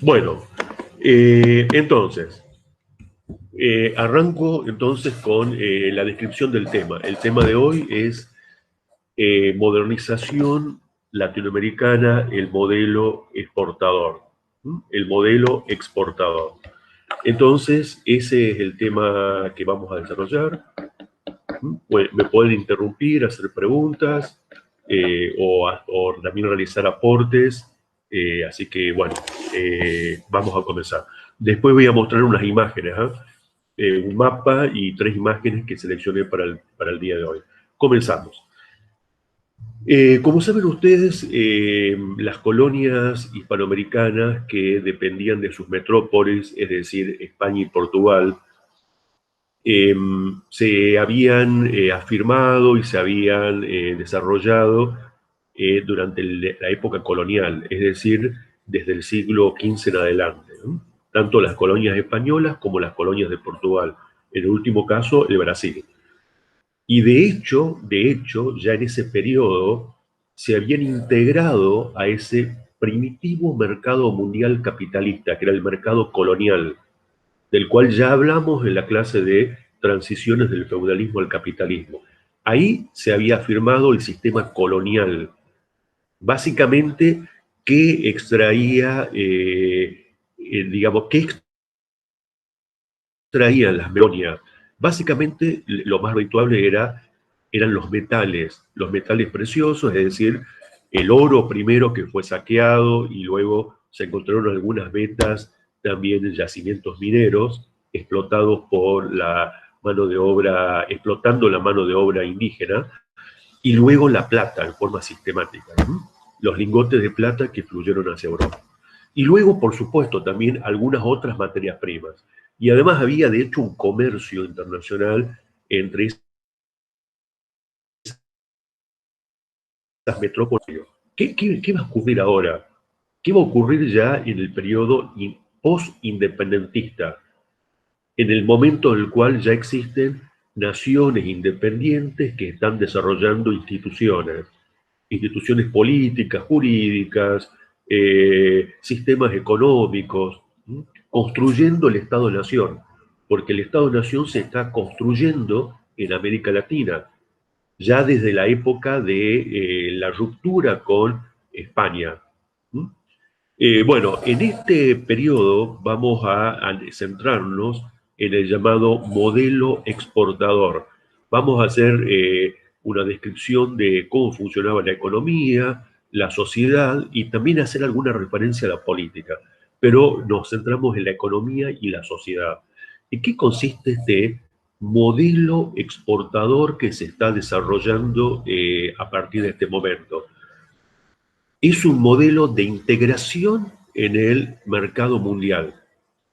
Bueno, entonces, arranco entonces con la descripción del tema. El tema de hoy es modernización latinoamericana, el modelo exportador, el modelo exportador. Entonces, ese es el tema que vamos a desarrollar. Me pueden interrumpir, hacer preguntas o también realizar aportes. Así que, bueno, vamos a comenzar. Después voy a mostrar unas imágenes, un mapa y 3 imágenes que seleccioné para el día de hoy. Comenzamos. Como saben ustedes, las colonias hispanoamericanas que dependían de sus metrópolis, es decir, España y Portugal, se habían afirmado y se habían desarrollado durante la época colonial, es decir, desde el siglo XV en adelante, ¿no? Tanto las colonias españolas como las colonias de Portugal, en el último caso, el Brasil. Y de hecho, ya en ese periodo se habían integrado a ese primitivo mercado mundial capitalista, que era el mercado colonial, del cual ya hablamos en la clase de transiciones del feudalismo al capitalismo. Ahí se había afirmado el sistema colonial, básicamente que extraía, digamos, que extraían las colonias. Básicamente lo más habituable eran los metales preciosos, es decir, el oro primero que fue saqueado y luego se encontraron algunas vetas también en yacimientos mineros explotados por la mano de obra, explotando la mano de obra indígena, y luego la plata en forma sistemática, ¿no? Los lingotes de plata que fluyeron hacia Europa. Y luego, por supuesto, también algunas otras materias primas. Y además había, de hecho, un comercio internacional entre esas metrópolis. ¿Qué va a ocurrir ahora? ¿Qué va a ocurrir ya en el periodo post-independentista? En el momento en el cual ya existen naciones independientes que están desarrollando instituciones políticas, jurídicas, sistemas económicos, ¿sí? Construyendo el Estado-Nación, porque el Estado-Nación se está construyendo en América Latina, ya desde la época de la ruptura con España. ¿Sí? Bueno, en este periodo vamos a centrarnos en el llamado modelo exportador. Vamos a hacer una descripción de cómo funcionaba la economía, la sociedad y también hacer alguna referencia a la política. Pero nos centramos en la economía y la sociedad. ¿En qué consiste este modelo exportador que se está desarrollando a partir de este momento? Es un modelo de integración en el mercado mundial,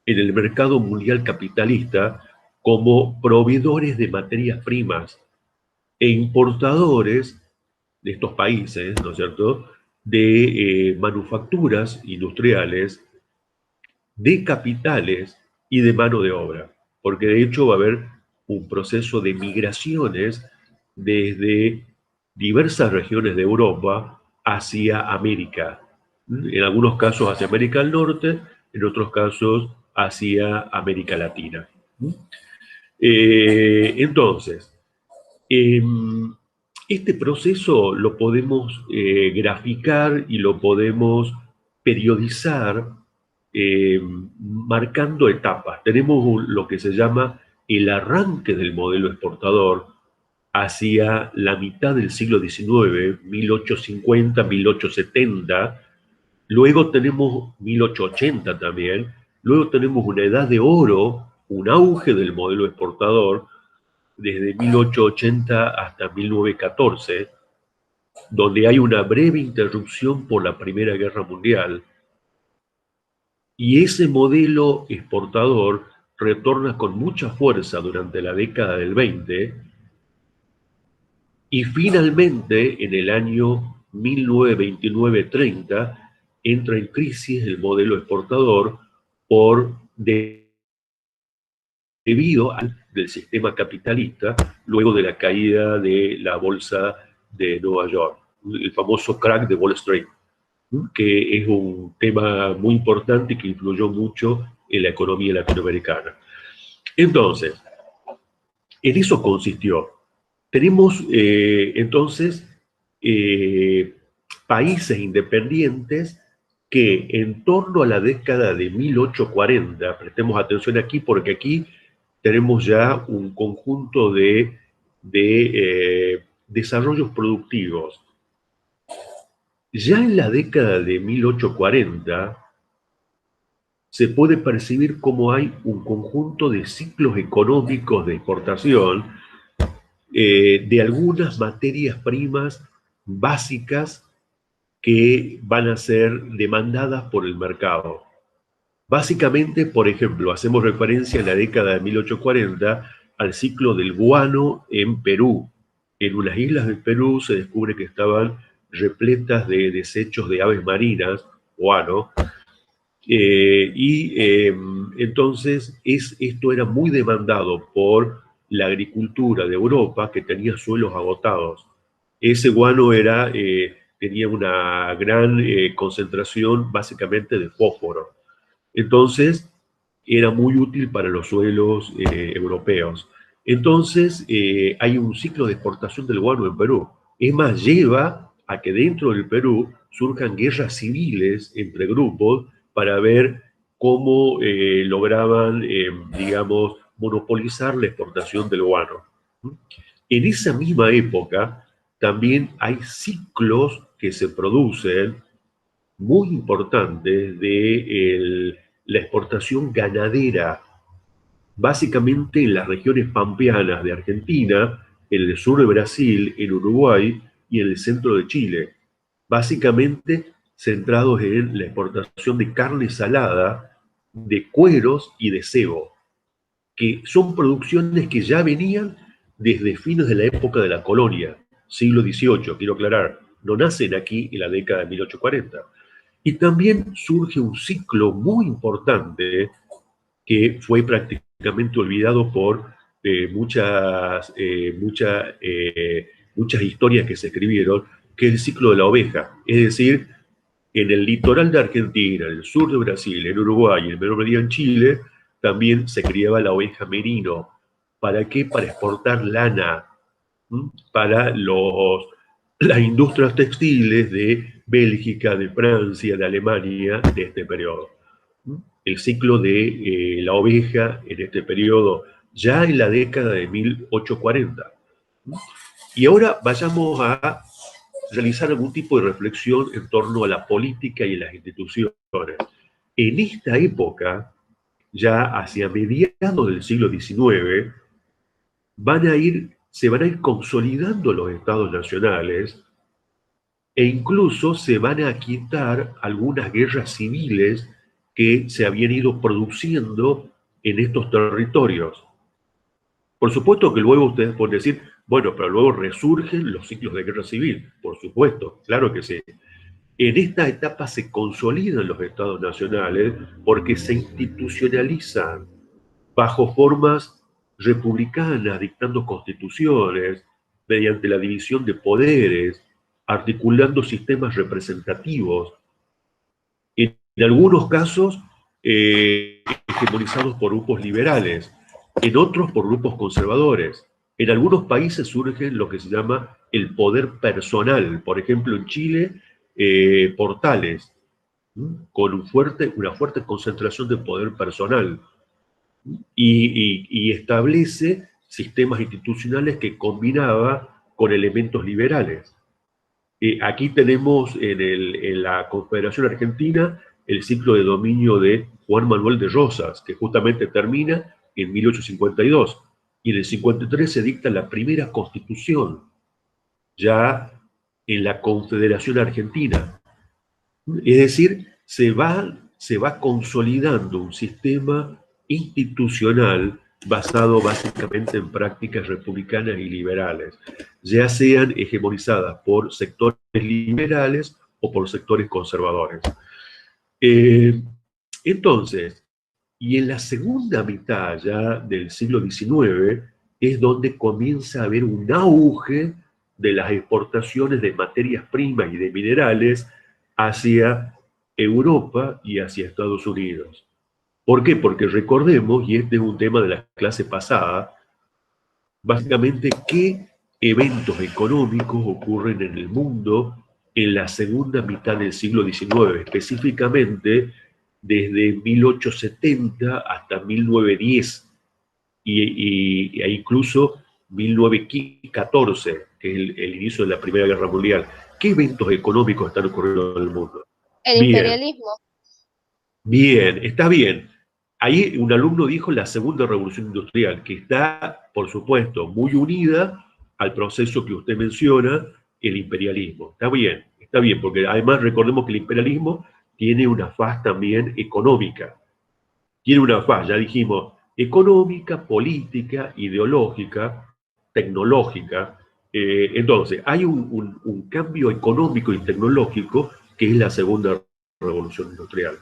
en el mercado mundial capitalista, como proveedores de materias primas e importadores de estos países, ¿no es cierto?, de manufacturas industriales, de capitales y de mano de obra. Porque de hecho va a haber un proceso de migraciones desde diversas regiones de Europa hacia América. En algunos casos hacia América del Norte, en otros casos hacia América Latina. Entonces, este proceso lo podemos graficar y lo podemos periodizar marcando etapas. Tenemos lo que se llama el arranque del modelo exportador hacia la mitad del siglo XIX, 1850, 1870. Luego tenemos 1880 también. Luego tenemos una edad de oro, un auge del modelo exportador desde 1880 hasta 1914, donde hay una breve interrupción por la Primera Guerra Mundial. Y ese modelo exportador retorna con mucha fuerza durante la década del 20 y finalmente en el año 1929-30 entra en crisis el modelo exportador debido al del sistema capitalista luego de la caída de la bolsa de Nueva York, el famoso crack de Wall Street. ¿no? Que es un tema muy importante y que influyó mucho en la economía latinoamericana. Entonces, en eso consistió. Tenemos entonces eh, países independientes que en torno a la década de 1840, prestemos atención aquí porque aquí tenemos ya un conjunto de desarrollos productivos. Ya en la década de 1840 se puede percibir cómo hay un conjunto de ciclos económicos de exportación de algunas materias primas básicas que van a ser demandadas por el mercado. Básicamente, por ejemplo, hacemos referencia en la década de 1840 al ciclo del guano en Perú. En unas islas del Perú se descubre que estaban repletas de desechos de aves marinas, guano, entonces esto era muy demandado por la agricultura de Europa que tenía suelos agotados. Ese guano tenía una gran concentración básicamente de fósforo. Entonces era muy útil para los suelos europeos. Entonces hay un ciclo de exportación del guano en Perú. Es más, lleva a que dentro del Perú surjan guerras civiles entre grupos para ver cómo lograban, digamos, monopolizar la exportación del guano. En esa misma época también hay ciclos que se producen muy importantes de la exportación ganadera, básicamente en las regiones pampeanas de Argentina, en el sur de Brasil, en Uruguay y en el centro de Chile, básicamente centrados en la exportación de carne salada, de cueros y de cebo, que son producciones que ya venían desde fines de la época de la colonia, siglo XVIII, quiero aclarar, no nacen aquí en la década de 1840. Y también surge un ciclo muy importante que fue prácticamente olvidado por muchas historias que se escribieron, que es el ciclo de la oveja. Es decir, en el litoral de Argentina, en el sur de Brasil, en Uruguay y en menor medida en Chile, también se criaba la oveja merino. ¿Para qué? Para exportar lana para las industrias textiles de Bélgica, de Francia, de Alemania, de este periodo. El ciclo de la oveja en este periodo, ya en la década de 1840. Y ahora vayamos a realizar algún tipo de reflexión en torno a la política y las instituciones. En esta época, ya hacia mediados del siglo XIX, se van a ir consolidando los estados nacionales e incluso se van a quitar algunas guerras civiles que se habían ido produciendo en estos territorios. Por supuesto que luego ustedes pueden decir, bueno, pero luego resurgen los ciclos de guerra civil. Por supuesto, claro que sí. En esta etapa se consolidan los estados nacionales porque se institucionalizan bajo formas republicanas, dictando constituciones, mediante la división de poderes, articulando sistemas representativos, en algunos casos hegemonizados por grupos liberales, en otros por grupos conservadores. En algunos países surge lo que se llama el poder personal, por ejemplo en Chile, Portales, con una fuerte concentración de poder personal y establece sistemas institucionales que combinaba con elementos liberales. Aquí tenemos en la Confederación Argentina el ciclo de dominio de Juan Manuel de Rosas, que justamente termina en 1852. Y en el 53 se dicta la primera constitución, ya en la Confederación Argentina. Es decir, se va consolidando un sistema institucional basado básicamente en prácticas republicanas y liberales, ya sean hegemonizadas por sectores liberales o por sectores conservadores. Eh, entonces, y en la segunda mitad ya del siglo XIX es donde comienza a haber un auge de las exportaciones de materias primas y de minerales hacia Europa y hacia Estados Unidos. ¿Por qué? Porque recordemos, y este es un tema de la clase pasada, básicamente qué eventos económicos ocurren en el mundo en la segunda mitad del siglo XIX, específicamente desde 1870 hasta 1910 e incluso 1914, que es el inicio de la Primera Guerra Mundial. ¿Qué eventos económicos están ocurriendo en el mundo? El Bien, imperialismo. bien, está bien. Ahí un alumno dijo la segunda revolución industrial, que está, por supuesto, muy unida al proceso que usted menciona, el imperialismo. Está bien, porque además recordemos que el imperialismo tiene una faz también económica. Tiene una faz, ya dijimos, económica, política, ideológica, tecnológica. Entonces, hay un cambio económico y tecnológico que es la segunda revolución industrial.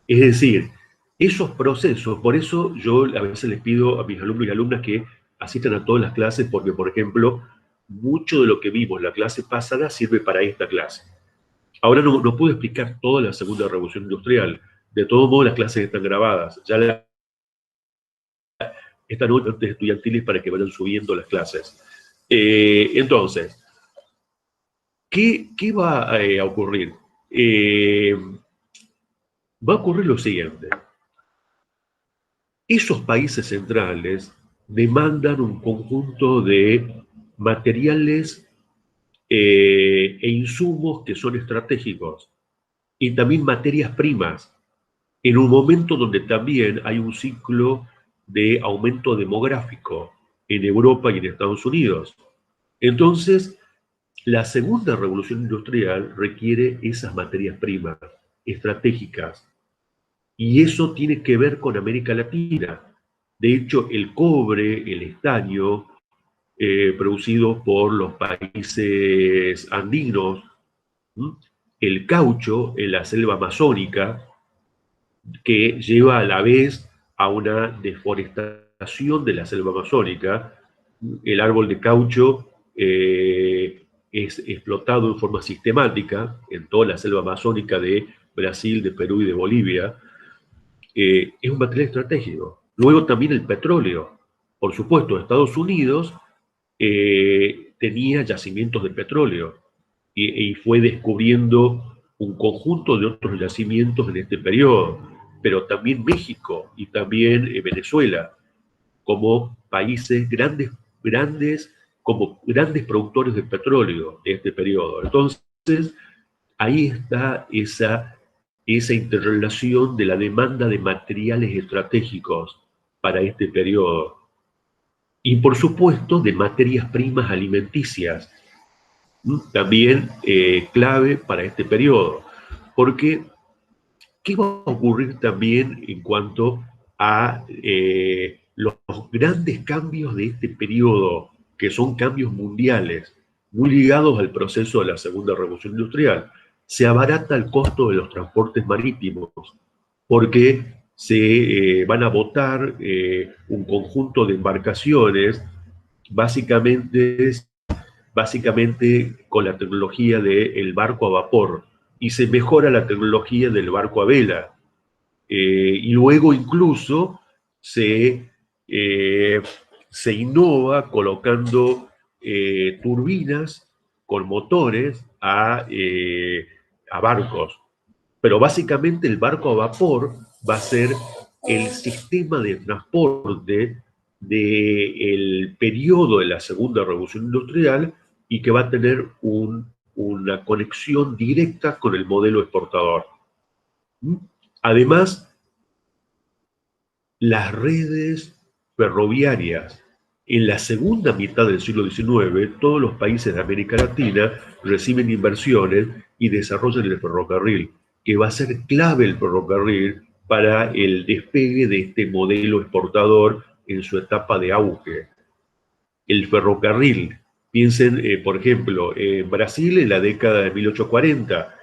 Es decir, esos procesos, por eso yo a veces les pido a mis alumnos y alumnas que asistan a todas las clases, porque, por ejemplo, mucho de lo que vimos en la clase pasada sirve para esta clase. Ahora no puedo explicar toda la segunda revolución industrial. De todos modos, las clases están grabadas. Esta noche estudiantiles para que vayan subiendo las clases. Entonces, ¿qué va a ocurrir? Va a ocurrir lo siguiente. Esos países centrales demandan un conjunto de materiales e insumos que son estratégicos y también materias primas, en un momento donde también hay un ciclo de aumento demográfico en Europa y en Estados Unidos. Entonces, la segunda revolución industrial requiere esas materias primas estratégicas y eso tiene que ver con América Latina. De hecho, el cobre, el estaño, producido por los países andinos, ¿m? El caucho en la selva amazónica, que lleva a la vez a una deforestación de la selva amazónica. El árbol de caucho es explotado en forma sistemática en toda la selva amazónica de Brasil, de Perú y de Bolivia. Es un material estratégico. Luego también el petróleo. Por supuesto, Estados Unidos tenía yacimientos de petróleo y fue descubriendo un conjunto de otros yacimientos en este periodo, pero también México y también Venezuela, como países como grandes productores de petróleo de este periodo. Entonces, ahí está esa interrelación de la demanda de materiales estratégicos para este periodo. Y por supuesto, de materias primas alimenticias, también clave para este periodo. Porque, ¿qué va a ocurrir también en cuanto a los grandes cambios de este periodo, que son cambios mundiales, muy ligados al proceso de la segunda revolución industrial? Se abarata el costo de los transportes marítimos, porque se van a botar un conjunto de embarcaciones, básicamente con la tecnología del barco a vapor y se mejora la tecnología del barco a vela. Y luego incluso se, eh, se innova colocando turbinas con motores a barcos. Pero básicamente el barco a vapor va a ser el sistema de transporte del periodo de la segunda revolución industrial y que va a tener una conexión directa con el modelo exportador. Además, las redes ferroviarias. En la segunda mitad del siglo XIX, todos los países de América Latina reciben inversiones y desarrollan el ferrocarril, que va a ser clave el ferrocarril para el despegue de este modelo exportador en su etapa de auge. El ferrocarril, piensen, por ejemplo, en Brasil en la década de 1840,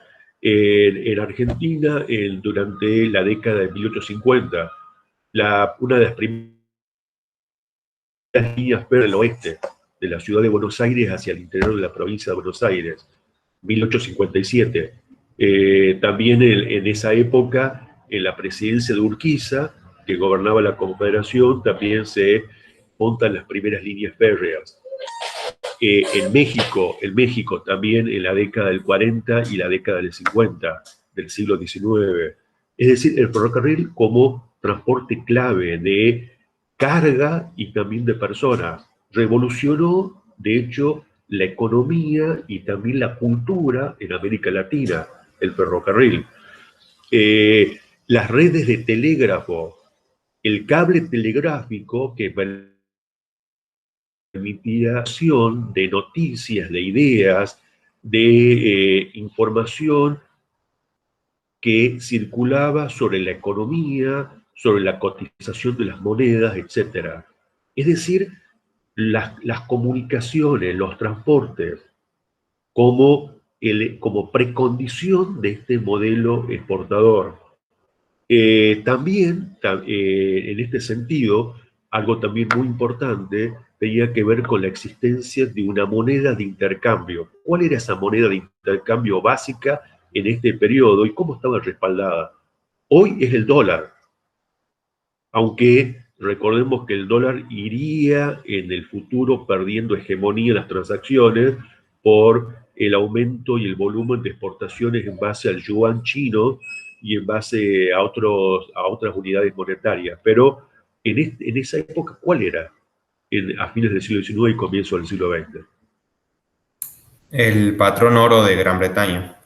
en Argentina durante la década de 1850, una de las primeras líneas del oeste, de la ciudad de Buenos Aires hacia el interior de la provincia de Buenos Aires, 1857. También en esa época, en la presidencia de Urquiza, que gobernaba la Confederación, también se montan las primeras líneas férreas. En México también en la década del 40 y la década del 50 del siglo XIX. Es decir, el ferrocarril como transporte clave de carga y también de personas. Revolucionó, de hecho, la economía y también la cultura en América Latina, el ferrocarril. Las redes de telégrafo, el cable telegráfico que permitía de noticias, de ideas, de información que circulaba sobre la economía, sobre la cotización de las monedas, etc. Es decir, las comunicaciones, los transportes, como precondición de este modelo exportador. En este sentido, algo también muy importante tenía que ver con la existencia de una moneda de intercambio. ¿Cuál era esa moneda de intercambio básica en este periodo y cómo estaba respaldada? Hoy es el dólar, aunque recordemos que el dólar iría en el futuro perdiendo hegemonía en las transacciones por el aumento y el volumen de exportaciones en base al yuan chino y en base a otras unidades monetarias. Pero en esa época, ¿cuál era? A fines del siglo XIX y comienzo del siglo XX. El patrón oro de Gran Bretaña.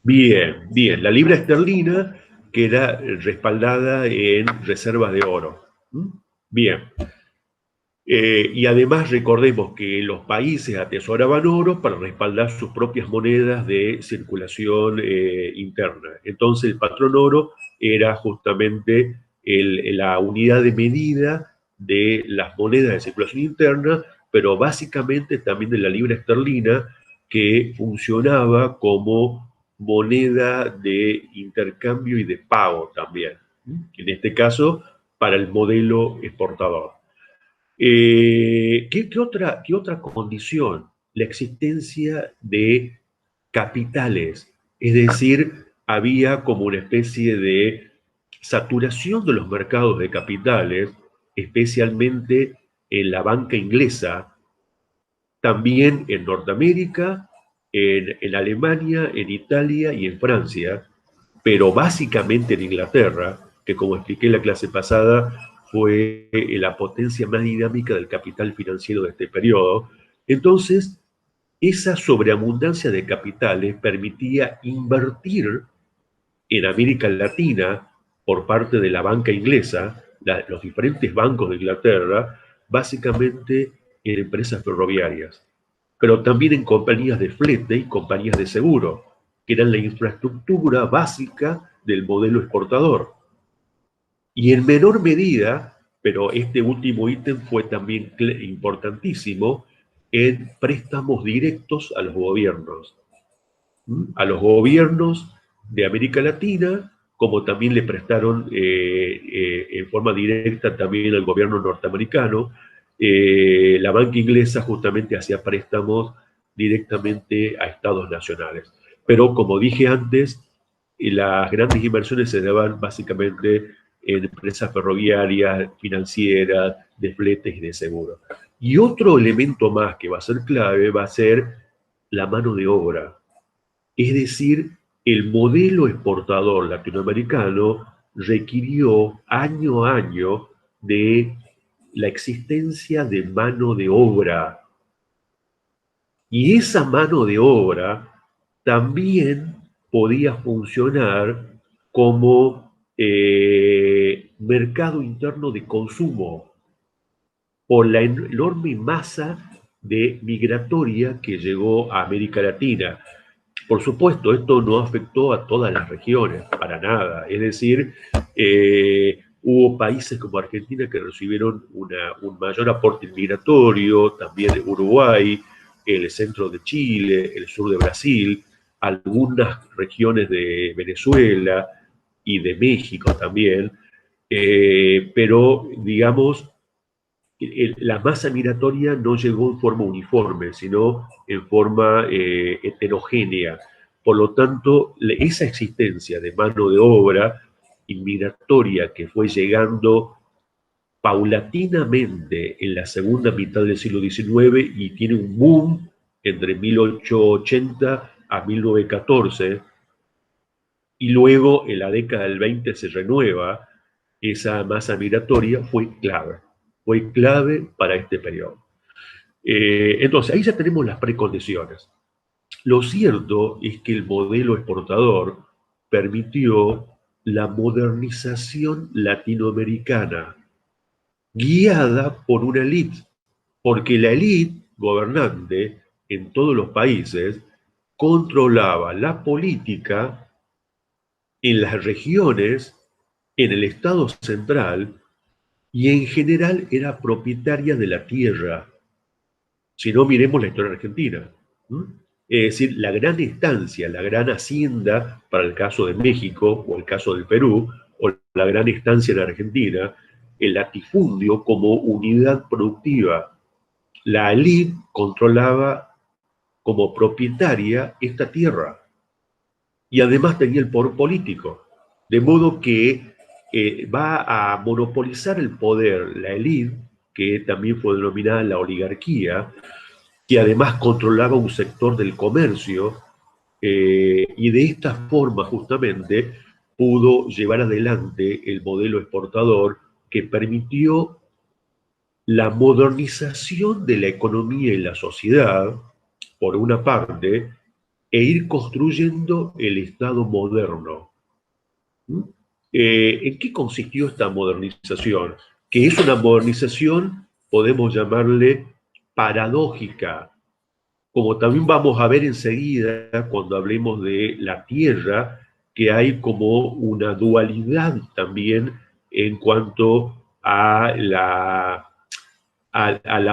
Bien, bien. La libra esterlina queda respaldada en reservas de oro. ¿Mm? Bien. Y además recordemos que los países atesoraban oro para respaldar sus propias monedas de circulación interna. Entonces el patrón oro era justamente la unidad de medida de las monedas de circulación interna, pero básicamente también de la libra esterlina, que funcionaba como moneda de intercambio y de pago también. En este caso, para el modelo exportador. ¿Qué otra condición? La existencia de capitales, es decir, había como una especie de saturación de los mercados de capitales, especialmente en la banca inglesa, también en Norteamérica, en Alemania, en Italia y en Francia, pero básicamente en Inglaterra, que como expliqué en la clase pasada, fue la potencia más dinámica del capital financiero de este periodo. Entonces, esa sobreabundancia de capitales permitía invertir en América Latina por parte de la banca inglesa, los diferentes bancos de Inglaterra, básicamente en empresas ferroviarias, pero también en compañías de flete y compañías de seguro, que eran la infraestructura básica del modelo exportador. Y en menor medida, pero este último ítem fue también importantísimo, en préstamos directos a los gobiernos. A los gobiernos de América Latina, como también le prestaron en forma directa también al gobierno norteamericano. La banca inglesa justamente hacía préstamos directamente a estados nacionales. Pero como dije antes, las grandes inversiones se daban básicamente en empresas ferroviarias, financieras, de fletes y de seguro. Y otro elemento más que va a ser clave va a ser la mano de obra. Es decir, el modelo exportador latinoamericano requirió año a año de la existencia de mano de obra. Y esa mano de obra también podía funcionar como mercado interno de consumo por la enorme masa de migratoria que llegó a América Latina. Por supuesto, esto no afectó a todas las regiones, para nada. Es decir, hubo países como Argentina que recibieron un mayor aporte migratorio, también Uruguay, el centro de Chile, el sur de Brasil, algunas regiones de Venezuela y de México también, pero digamos, la masa migratoria no llegó en forma uniforme, sino en forma heterogénea. Por lo tanto, esa existencia de mano de obra inmigratoria que fue llegando paulatinamente en la segunda mitad del siglo XIX y tiene un boom entre 1880 a 1914, y luego en la década del 20 se renueva esa masa migratoria, fue clave para este periodo. Entonces, ahí ya tenemos las precondiciones. Lo cierto es que el modelo exportador permitió la modernización latinoamericana, guiada por una élite, porque la élite gobernante en todos los países controlaba la política en las regiones, en el Estado central, y en general era propietaria de la tierra. Si no, miremos la historia argentina. ¿Mm? Es decir, la gran estancia, la gran hacienda, para el caso de México o el caso del Perú, o la gran estancia en Argentina, el latifundio como unidad productiva. La élite controlaba como propietaria esta tierra y además tenía el poder político. De modo que va a monopolizar el poder la élite, que también fue denominada la oligarquía, que además controlaba un sector del comercio, y de esta forma justamente pudo llevar adelante el modelo exportador que permitió la modernización de la economía y la sociedad, por una parte, e ir construyendo el Estado moderno. ¿Mm? ¿En qué consistió esta modernización? Que es una modernización, podemos llamarle paradójica, como también vamos a ver enseguida cuando hablemos de la tierra, que hay como una dualidad también en cuanto a la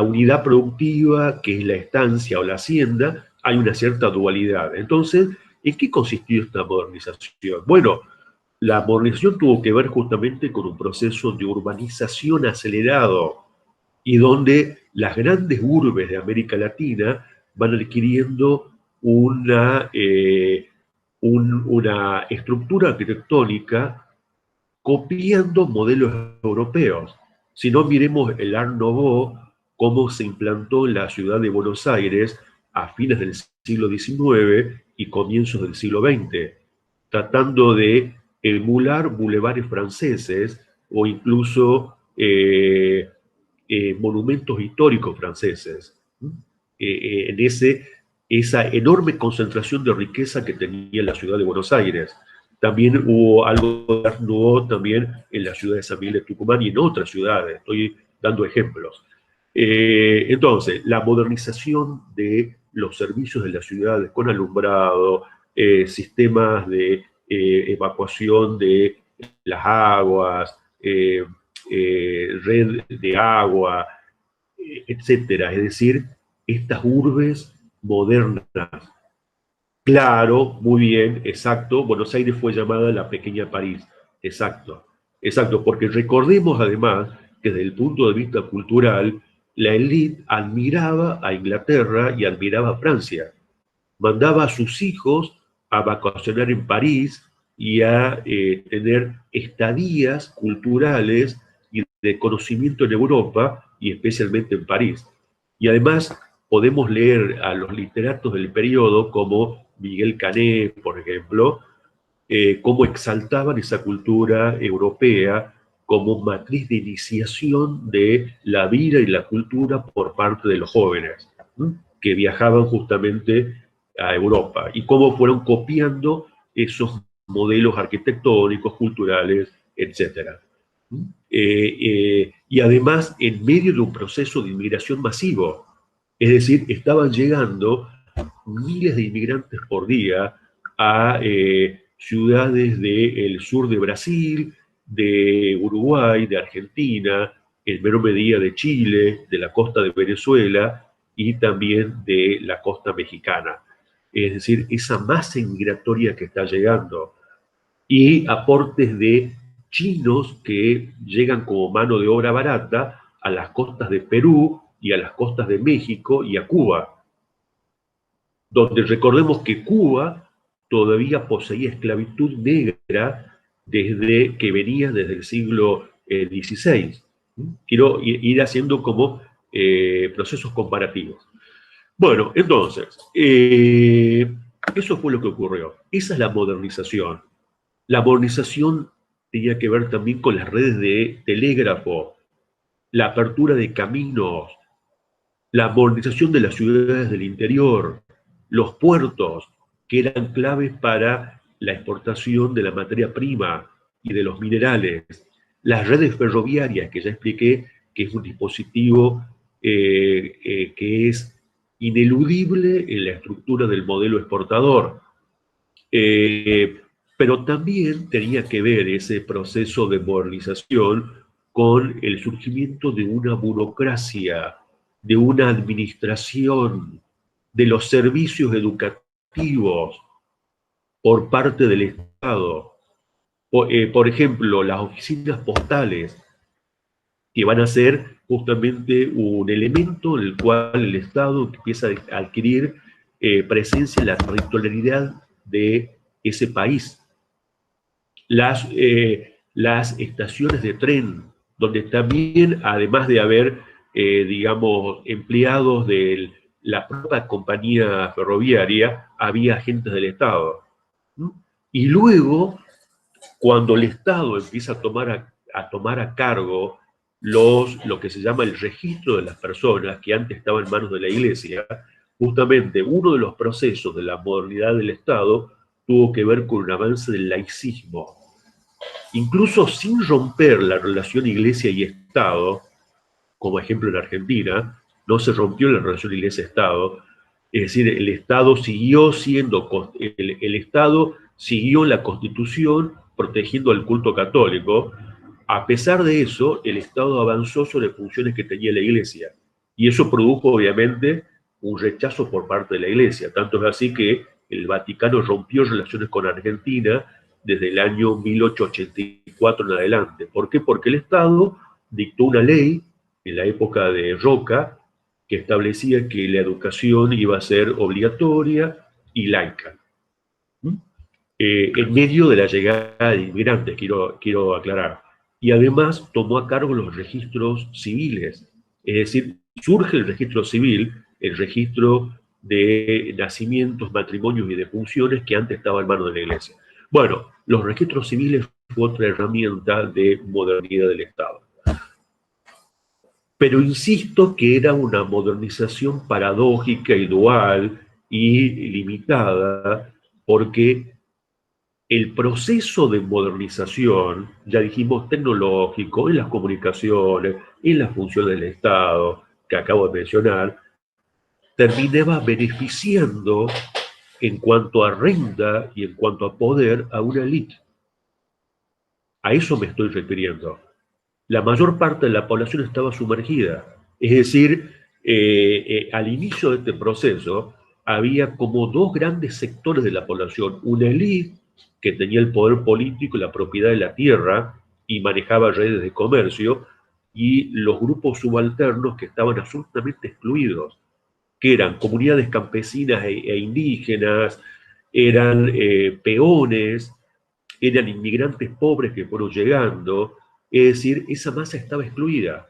unidad productiva, que es la estancia o la hacienda, hay una cierta dualidad. Entonces, ¿en qué consistió esta modernización? Bueno, la modernización tuvo que ver justamente con un proceso de urbanización acelerado y donde las grandes urbes de América Latina van adquiriendo una estructura arquitectónica copiando modelos europeos. Si no, miremos el Art Nouveau, cómo se implantó en la ciudad de Buenos Aires a fines del siglo XIX y comienzos del siglo XX, tratando de emular bulevares franceses o incluso monumentos históricos franceses, en esa enorme concentración de riqueza que tenía la ciudad de Buenos Aires. También hubo algo de Art Nouveau también en la ciudad de San Miguel de Tucumán y en otras ciudades, estoy dando ejemplos. Entonces, la modernización de los servicios de las ciudades con alumbrado, sistemas de evacuación de las aguas, red de agua, etcétera. Es decir, estas urbes modernas. Claro, muy bien, exacto. Buenos Aires fue llamada la pequeña París. Exacto, exacto, porque recordemos además que desde el punto de vista cultural, la élite admiraba a Inglaterra y admiraba a Francia. Mandaba a sus hijos a vacacionar en París y a tener estadías culturales y de conocimiento en Europa y especialmente en París. Y además podemos leer a los literatos del periodo como Miguel Canet, por ejemplo, cómo exaltaban esa cultura europea como matriz de iniciación de la vida y la cultura por parte de los jóvenes, ¿sí? Que viajaban justamente a Europa y cómo fueron copiando esos modelos arquitectónicos, culturales, etc. Y además en medio de un proceso de inmigración masivo, es decir, estaban llegando miles de inmigrantes por día a ciudades del sur de Brasil, de Uruguay, de Argentina, en menor medida de Chile, de la costa de Venezuela y también de la costa mexicana. Es decir, esa masa inmigratoria que está llegando y aportes de chinos que llegan como mano de obra barata a las costas de Perú y a las costas de México y a Cuba, donde recordemos que Cuba todavía poseía esclavitud negra desde que venía desde el siglo XVI. Quiero ir haciendo como procesos comparativos. Bueno, entonces, eso fue lo que ocurrió. Esa es la modernización. La modernización tenía que ver también con las redes de telégrafo, la apertura de caminos, la modernización de las ciudades del interior, los puertos, que eran claves para la exportación de la materia prima y de los minerales, las redes ferroviarias, que ya expliqué que es un dispositivo que es ineludible en la estructura del modelo exportador. Eh, pero también tenía que ver ese proceso de modernización con el surgimiento de una burocracia, de una administración, de los servicios educativos por parte del Estado. Por ejemplo, las oficinas postales, que van a ser justamente un elemento en el cual el Estado empieza a adquirir presencia en la territorialidad de ese país. Las estaciones de tren, donde también, además de haber, digamos, empleados de la propia compañía ferroviaria, había agentes del Estado. ¿No? Y luego, cuando el Estado empieza a tomar a cargo lo que se llama el registro de las personas, que antes estaba en manos de la Iglesia, justamente uno de los procesos de la modernidad del Estado tuvo que ver con un avance del laicismo. Incluso sin romper la relación Iglesia y Estado, como ejemplo en Argentina, no se rompió la relación Iglesia-Estado, es decir, el Estado siguió siendo, el Estado siguió la Constitución protegiendo al culto católico. A pesar de eso, el Estado avanzó sobre funciones que tenía la Iglesia. Y eso produjo, obviamente, un rechazo por parte de la Iglesia. Tanto es así que el Vaticano rompió relaciones con Argentina desde el año 1884 en adelante. ¿Por qué? Porque el Estado dictó una ley en la época de Roca que establecía que la educación iba a ser obligatoria y laica. En medio de la llegada de inmigrantes, quiero aclarar. Y además tomó a cargo los registros civiles. Es decir, surge el registro civil, el registro de nacimientos, matrimonios y defunciones que antes estaba en manos de la Iglesia. Bueno, los registros civiles fue otra herramienta de modernidad del Estado. Pero insisto que era una modernización paradójica y dual y limitada, porque el proceso de modernización, ya dijimos, tecnológico, en las comunicaciones, en la función del Estado, que acabo de mencionar, terminaba beneficiando en cuanto a renta y en cuanto a poder a una élite. A eso me estoy refiriendo. La mayor parte de la población estaba sumergida. Es decir, al inicio de este proceso había como dos grandes sectores de la población. Una élite que tenía el poder político y la propiedad de la tierra y manejaba redes de comercio, y los grupos subalternos que estaban absolutamente excluidos, que eran comunidades campesinas e indígenas, eran peones, eran inmigrantes pobres que fueron llegando. Es decir, esa masa estaba excluida.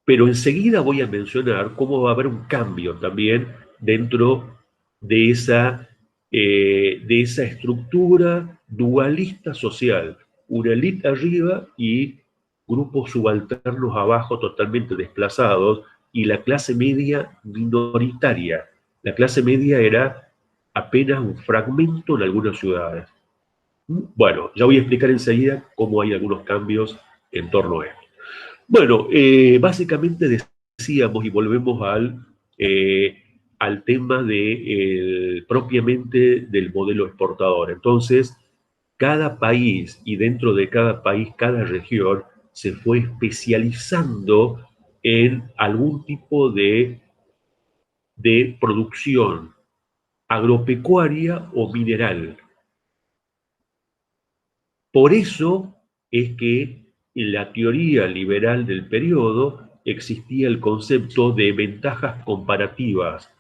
Pero enseguida voy a mencionar cómo va a haber un cambio también dentro de esa estructura dualista social. Una élite arriba y grupos subalternos abajo totalmente desplazados, y la clase media minoritaria. La clase media era apenas un fragmento en algunas ciudades. Bueno, ya voy a explicar enseguida cómo hay algunos cambios en torno a esto. Bueno, básicamente decíamos, y volvemos al tema propiamente del modelo exportador. Entonces, cada país, y dentro de cada país, cada región, se fue especializando en algún tipo de producción agropecuaria o mineral. Por eso es que en la teoría liberal del periodo existía el concepto de ventajas comparativas.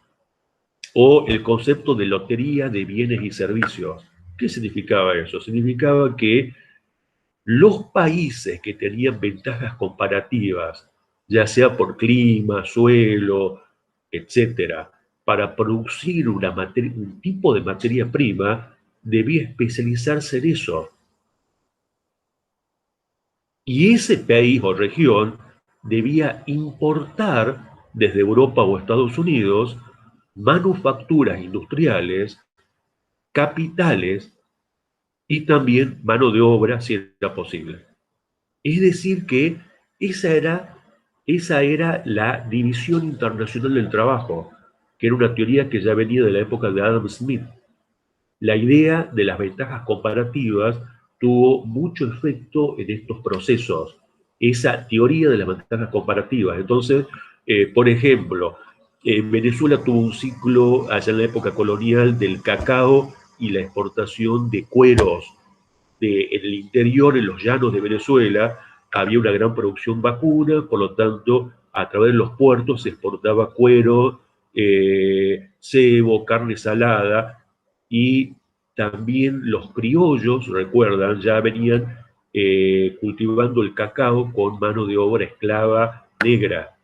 o el concepto de lotería de bienes y servicios. ¿Qué significaba eso? Significaba que los países que tenían ventajas comparativas, ya sea por clima, suelo, etcétera, para producir un tipo de materia prima, debía especializarse en eso. Y ese país o región debía importar desde Europa o Estados Unidos manufacturas industriales, capitales y también mano de obra si era posible. Es decir, que esa era, esa era la división internacional del trabajo, que era una teoría que ya venía de la época de Adam Smith. La idea de las ventajas comparativas tuvo mucho efecto en estos procesos, esa teoría de las ventajas comparativas. Entonces, por ejemplo, Venezuela tuvo un ciclo allá en la época colonial del cacao y la exportación de cueros. En el interior, en los llanos de Venezuela, había una gran producción vacuna, por lo tanto, a través de los puertos se exportaba cuero, cebo, carne salada, y también los criollos, recuerdan, ya venían cultivando el cacao con mano de obra esclava negra,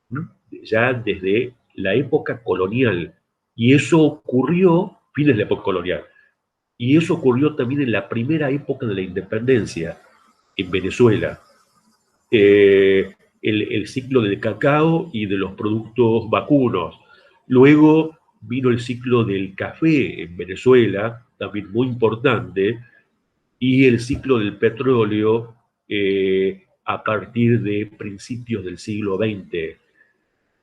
¿no? Ya desde la época colonial. Y eso ocurrió, fines de la época colonial. Y eso ocurrió también en la primera época de la independencia en Venezuela. El ciclo del cacao y de los productos vacunos. Luego vino el ciclo del café en Venezuela, también muy importante, y el ciclo del petróleo a partir de principios del siglo XX.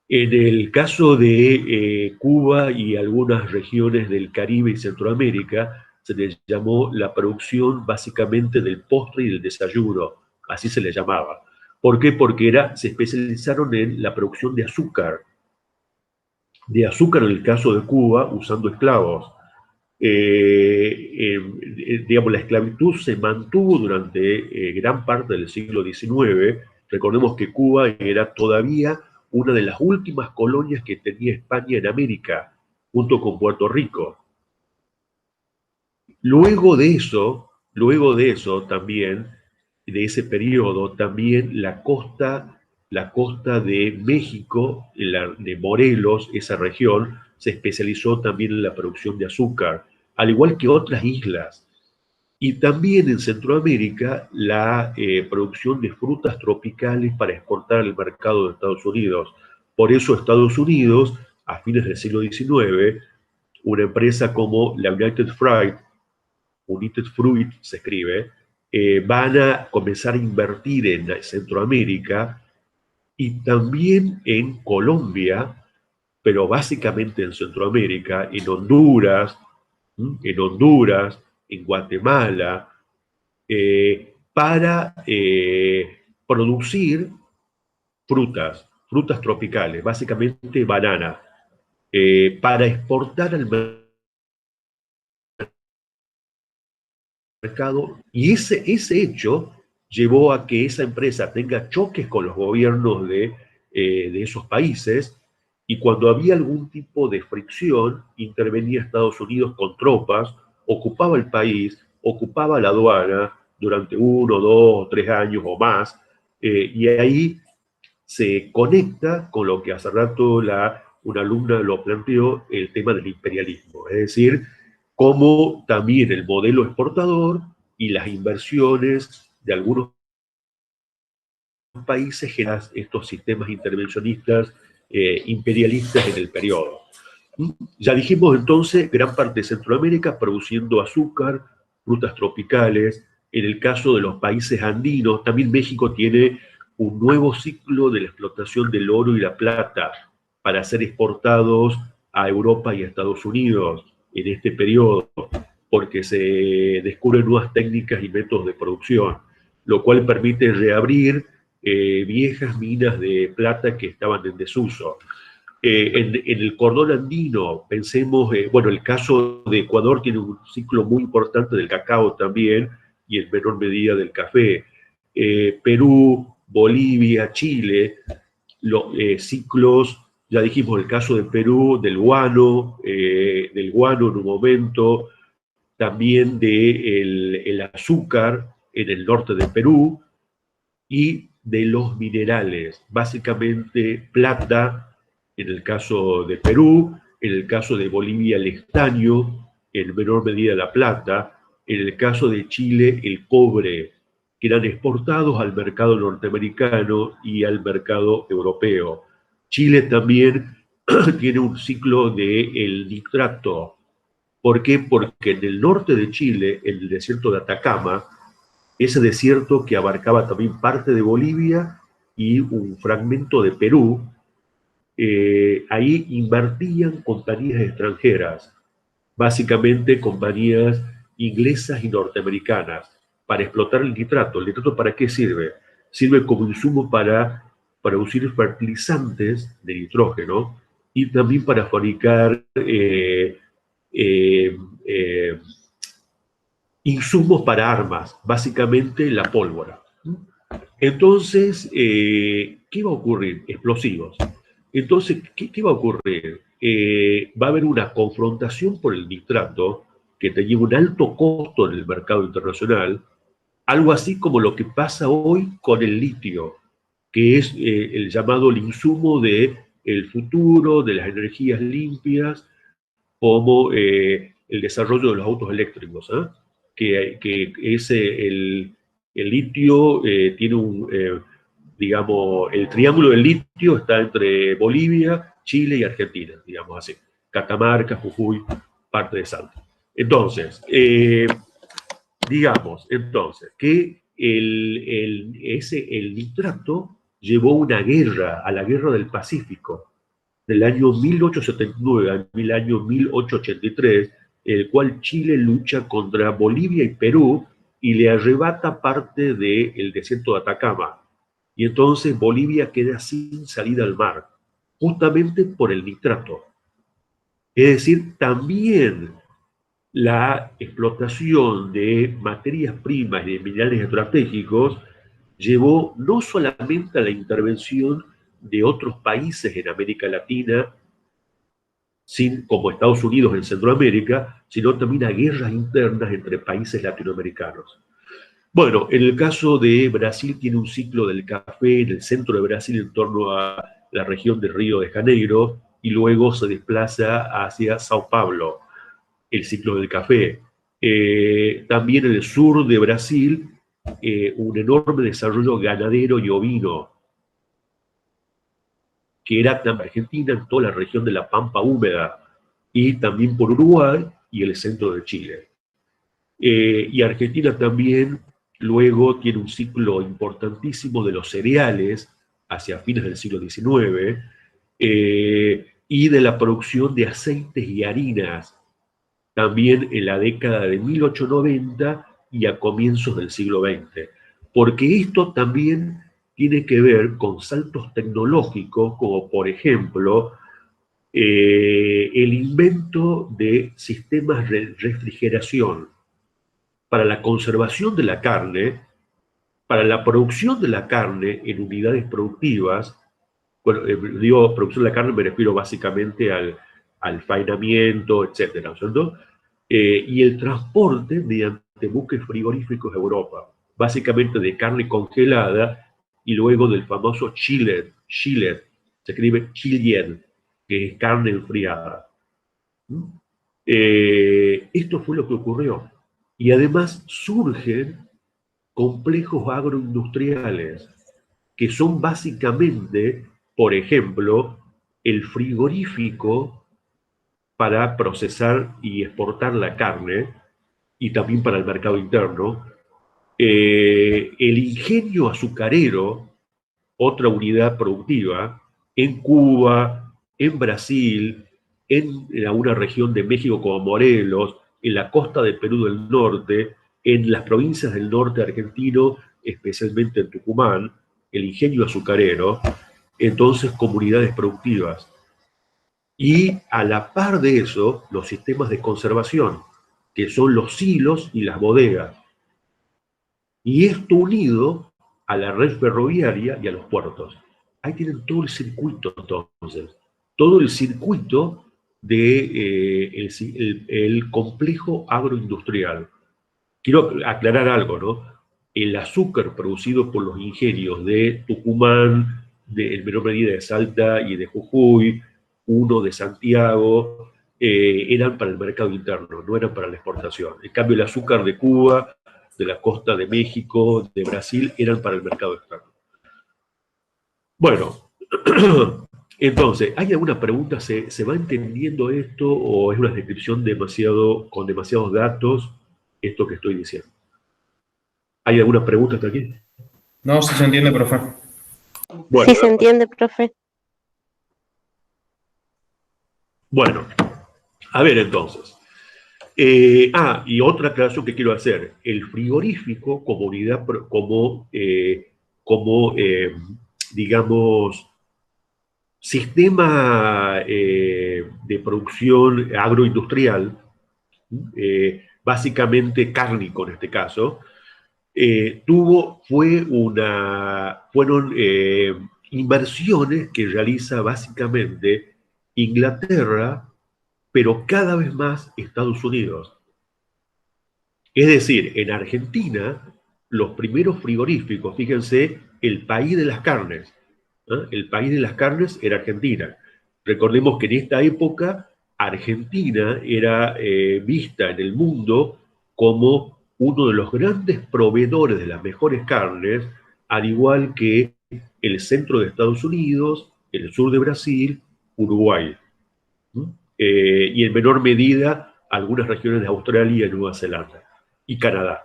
En el caso de Cuba y algunas regiones del Caribe y Centroamérica, se les llamó la producción básicamente del postre y del desayuno, así se le llamaba. ¿Por qué? Porque se especializaron en la producción de azúcar en el caso de Cuba, usando esclavos. Digamos, la esclavitud se mantuvo durante gran parte del siglo XIX. Recordemos que Cuba era todavía una de las últimas colonias que tenía España en América, junto con Puerto Rico. Luego de eso también, de ese periodo, también la costa de México, de Morelos, esa región, se especializó también en la producción de azúcar, al igual que otras islas. Y también en Centroamérica, la producción de frutas tropicales para exportar al mercado de Estados Unidos. Por eso Estados Unidos, a fines del siglo XIX, una empresa como la United Fruit se escribe, van a comenzar a invertir en Centroamérica y también en Colombia, pero básicamente en Centroamérica, en Honduras, en Guatemala, para producir frutas tropicales, básicamente banana, para exportar al mercado. Y ese hecho llevó a que esa empresa tenga choques con los gobiernos de esos países, y cuando había algún tipo de fricción, intervenía Estados Unidos con tropas, ocupaba el país, ocupaba la aduana durante 1, 2, 3 años o más, y ahí se conecta con lo que hace rato una alumna lo planteó, el tema del imperialismo, es decir, cómo también el modelo exportador y las inversiones de algunos países generan estos sistemas intervencionistas imperialistas en el periodo. Ya dijimos entonces, gran parte de Centroamérica produciendo azúcar, frutas tropicales. En el caso de los países andinos, también México tiene un nuevo ciclo de la explotación del oro y la plata para ser exportados a Europa y a Estados Unidos en este periodo, porque se descubren nuevas técnicas y métodos de producción, lo cual permite reabrir viejas minas de plata que estaban en desuso. En el cordón andino, pensemos, bueno, el caso de Ecuador tiene un ciclo muy importante del cacao también, y en menor medida del café. Perú, Bolivia, Chile, ciclos Ya dijimos el caso de Perú, del guano en un momento, también del azúcar en el norte de Perú y de los minerales, básicamente plata en el caso de Perú, en el caso de Bolivia el estaño, en menor medida la plata, en el caso de Chile el cobre, que eran exportados al mercado norteamericano y al mercado europeo. Chile también tiene un ciclo del nitrato. ¿Por qué? Porque en el norte de Chile, en el desierto de Atacama, ese desierto que abarcaba también parte de Bolivia y un fragmento de Perú, ahí invertían compañías extranjeras, básicamente compañías inglesas y norteamericanas, para explotar el nitrato. ¿El nitrato para qué sirve? Sirve como insumo para producir fertilizantes de nitrógeno y también para fabricar eh, eh, insumos para armas, básicamente la pólvora. Entonces, ¿qué va a ocurrir? Explosivos. Entonces, ¿qué va a ocurrir? Va a haber una confrontación por el nitrato que te lleva un alto costo en el mercado internacional, algo así como lo que pasa hoy con el litio, que es el llamado el insumo de el futuro, de las energías limpias, como el desarrollo de los autos eléctricos, ¿eh? Que el litio tiene digamos, el triángulo del litio está entre Bolivia, Chile y Argentina, digamos así. Catamarca, Jujuy, parte de Salta. Entonces, digamos, entonces, que el nitrato llevó una guerra, a la guerra del Pacífico, del año 1879 al año 1883, el cual Chile lucha contra Bolivia y Perú y le arrebata parte del desierto de Atacama. Y entonces Bolivia queda sin salida al mar, justamente por el nitrato. Es decir, también la explotación de materias primas y de minerales estratégicos llevó no solamente a la intervención de otros países en América Latina, como Estados Unidos en Centroamérica, sino también a guerras internas entre países latinoamericanos. Bueno, en el caso de Brasil tiene un ciclo del café en el centro de Brasil en torno a la región de Río de Janeiro y luego se desplaza hacia Sao Paulo, el ciclo del café. También en el sur de Brasil, un enorme desarrollo ganadero y ovino, que era también Argentina, en toda la región de la Pampa húmeda, y también por Uruguay y el centro de Chile. Y Argentina también luego tiene un ciclo importantísimo de los cereales hacia fines del siglo XIX y de la producción de aceites y harinas también en la década de 1890 y a comienzos del siglo XX. Porque esto también tiene que ver con saltos tecnológicos, como por ejemplo el invento de sistemas de refrigeración para la conservación de la carne, para la producción de la carne en unidades productivas. Bueno, digo producción de la carne, me refiero básicamente al faenamiento, etcétera, ¿cierto? Y el transporte mediante buques frigoríficos a Europa, básicamente de carne congelada y luego del famoso chillet, se escribe chillet, que es carne enfriada. ¿Mm? Esto fue lo que ocurrió. Y además surgen complejos agroindustriales, que son básicamente, por ejemplo, el frigorífico para procesar y exportar la carne, y también para el mercado interno, el ingenio azucarero, otra unidad productiva, en Cuba, en Brasil, en una región de México como Morelos, en la costa de Perú del Norte, en las provincias del norte argentino, especialmente en Tucumán, el ingenio azucarero, entonces comunidades productivas. Y a la par de eso, los sistemas de conservación, que son los silos y las bodegas. Y esto unido a la red ferroviaria y a los puertos. Ahí tienen todo el circuito entonces. todo el circuito de el complejo agroindustrial. Quiero aclarar algo, ¿no? El azúcar producido por los ingenios de Tucumán, en menor medida de Salta y de Jujuy, uno de Santiago, eran para el mercado interno, no eran para la exportación. En cambio, el azúcar de Cuba, de la costa de México, de Brasil, eran para el mercado externo. Bueno, entonces, ¿hay alguna pregunta? ¿Se va entendiendo esto o es una descripción con demasiados datos esto que estoy diciendo? ¿Hay alguna pregunta hasta aquí? No, sí se entiende, profe. Sí se Bueno, entiende, profe. bueno, a ver entonces. Y otra aclaración que quiero hacer. El frigorífico como unidad, digamos, sistema de producción agroindustrial, básicamente cárnico en este caso, fueron inversiones que realiza básicamente Inglaterra, pero cada vez más Estados Unidos. Es decir, en Argentina, los primeros frigoríficos, fíjense, el país de las carnes, ¿eh? El país de las carnes era Argentina. Recordemos que en esta época Argentina era vista en el mundo como uno de los grandes proveedores de las mejores carnes, al igual que el centro de Estados Unidos, el sur de Brasil, Uruguay. Y en menor medida algunas regiones de Australia y Nueva Zelanda y Canadá.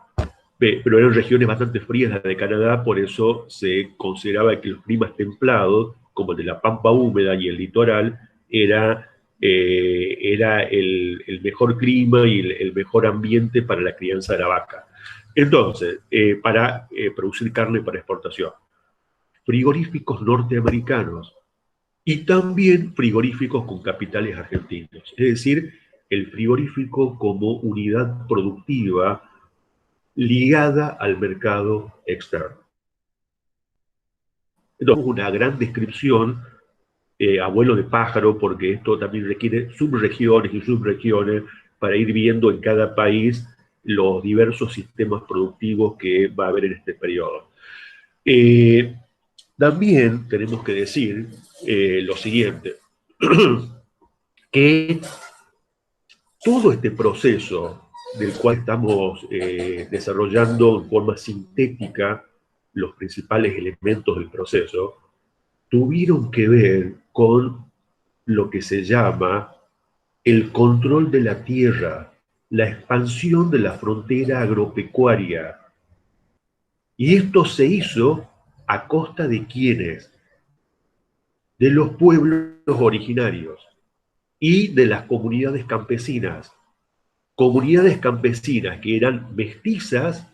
Pero eran regiones bastante frías las de Canadá, por eso se consideraba que los climas templados, como el de la Pampa húmeda y el litoral, era el mejor clima y el mejor ambiente para la crianza de la vaca. Entonces, para producir carne para exportación. Frigoríficos norteamericanos y también frigoríficos con capitales argentinos. Es decir, el frigorífico como unidad productiva ligada al mercado externo. Entonces, una gran descripción, abuelo de pájaro, porque esto también requiere subregiones y subregiones para ir viendo en cada país los diversos sistemas productivos que va a haber en este periodo. También tenemos que decir lo siguiente, que todo este proceso del cual estamos desarrollando en forma sintética los principales elementos del proceso, tuvieron que ver con lo que se llama el control de la tierra, la expansión de la frontera agropecuaria. Y esto se hizo a costa de quiénes? De los pueblos originarios y de las comunidades campesinas que eran mestizas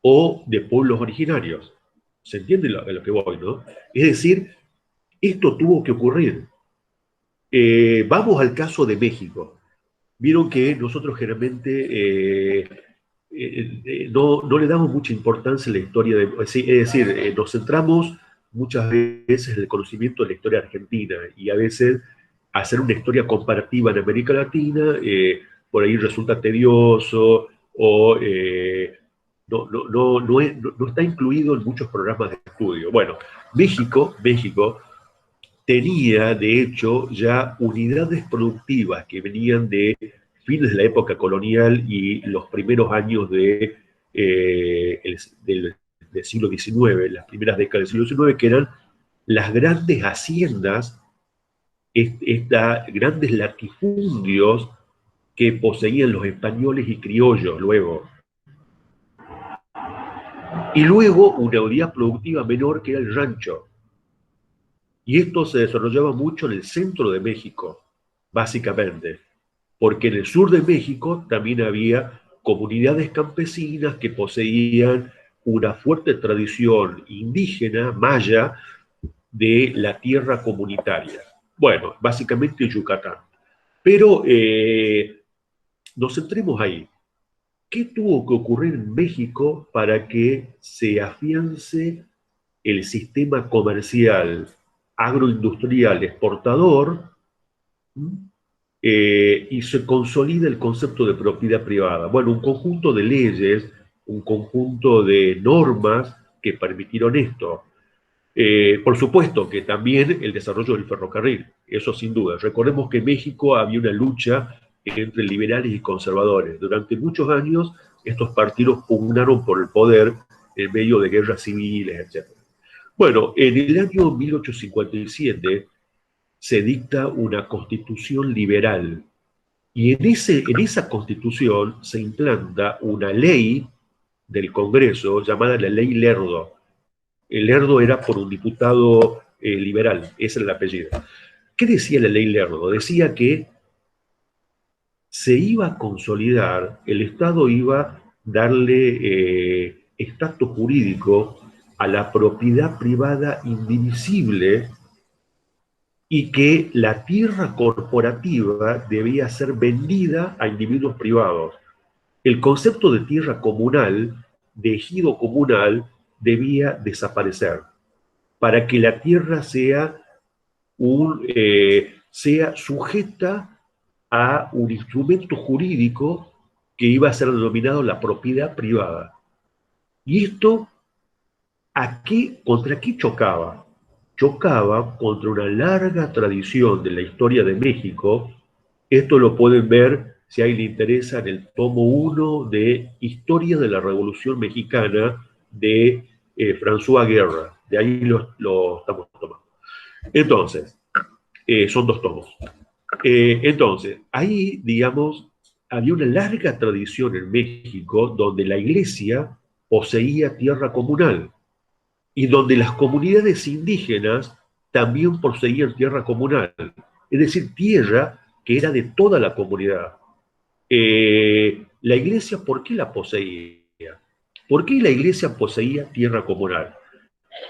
o de pueblos originarios. ¿Se entiende a lo que voy, no? Es decir, esto tuvo que ocurrir. Vamos al caso de México. Vieron que nosotros generalmente no le damos mucha importancia a la historia es decir, nos centramos muchas veces en el conocimiento de la historia argentina y a veces hacer una historia comparativa en América Latina por ahí resulta tedioso o no está incluido en muchos programas de estudio. Bueno, México tenía, de hecho, ya unidades productivas que venían de fines de la época colonial y los primeros años del siglo XIX, las primeras décadas del siglo XIX, que eran las grandes haciendas, grandes latifundios que poseían los españoles y criollos luego. Y luego una unidad productiva menor que era el rancho. Y esto se desarrollaba mucho en el centro de México, básicamente, porque en el sur de México también había comunidades campesinas que poseían una fuerte tradición indígena, maya, de la tierra comunitaria. Bueno, básicamente Yucatán. Pero nos centremos ahí. ¿Qué tuvo que ocurrir en México para que se afiance el sistema comercial agroindustrial exportador Y se consolida el concepto de propiedad privada. Bueno, un conjunto de leyes, un conjunto de normas que permitieron esto. Por supuesto que también el desarrollo del ferrocarril, eso sin duda. Recordemos que en México había una lucha entre liberales y conservadores. Durante muchos años estos partidos pugnaron por el poder en medio de guerras civiles, etc. Bueno, en el año 1857 se dicta una constitución liberal y en esa constitución se implanta una ley del Congreso llamada la Ley Lerdo. El Lerdo era por un diputado liberal, ese era el apellido. ¿Qué decía la Ley Lerdo? Decía que se iba a consolidar, el Estado iba a darle estatus jurídico a la propiedad privada indivisible y que la tierra corporativa debía ser vendida a individuos privados. El concepto de tierra comunal, de ejido comunal, debía desaparecer para que la tierra sea sujeta a un instrumento jurídico que iba a ser denominado la propiedad privada. ¿Y esto contra qué chocaba? Chocaba contra una larga tradición de la historia de México. Esto lo pueden ver, si a alguien le interesa, en el tomo 1 de Historia de la Revolución Mexicana de François Guerra. De ahí lo estamos tomando. Entonces, son 2 tomos. Entonces, ahí, digamos, había una larga tradición en México donde la iglesia poseía tierra comunal y donde las comunidades indígenas también poseían tierra comunal, es decir, tierra que era de toda la comunidad. La iglesia, ¿por qué la poseía? ¿Por qué la iglesia poseía tierra comunal?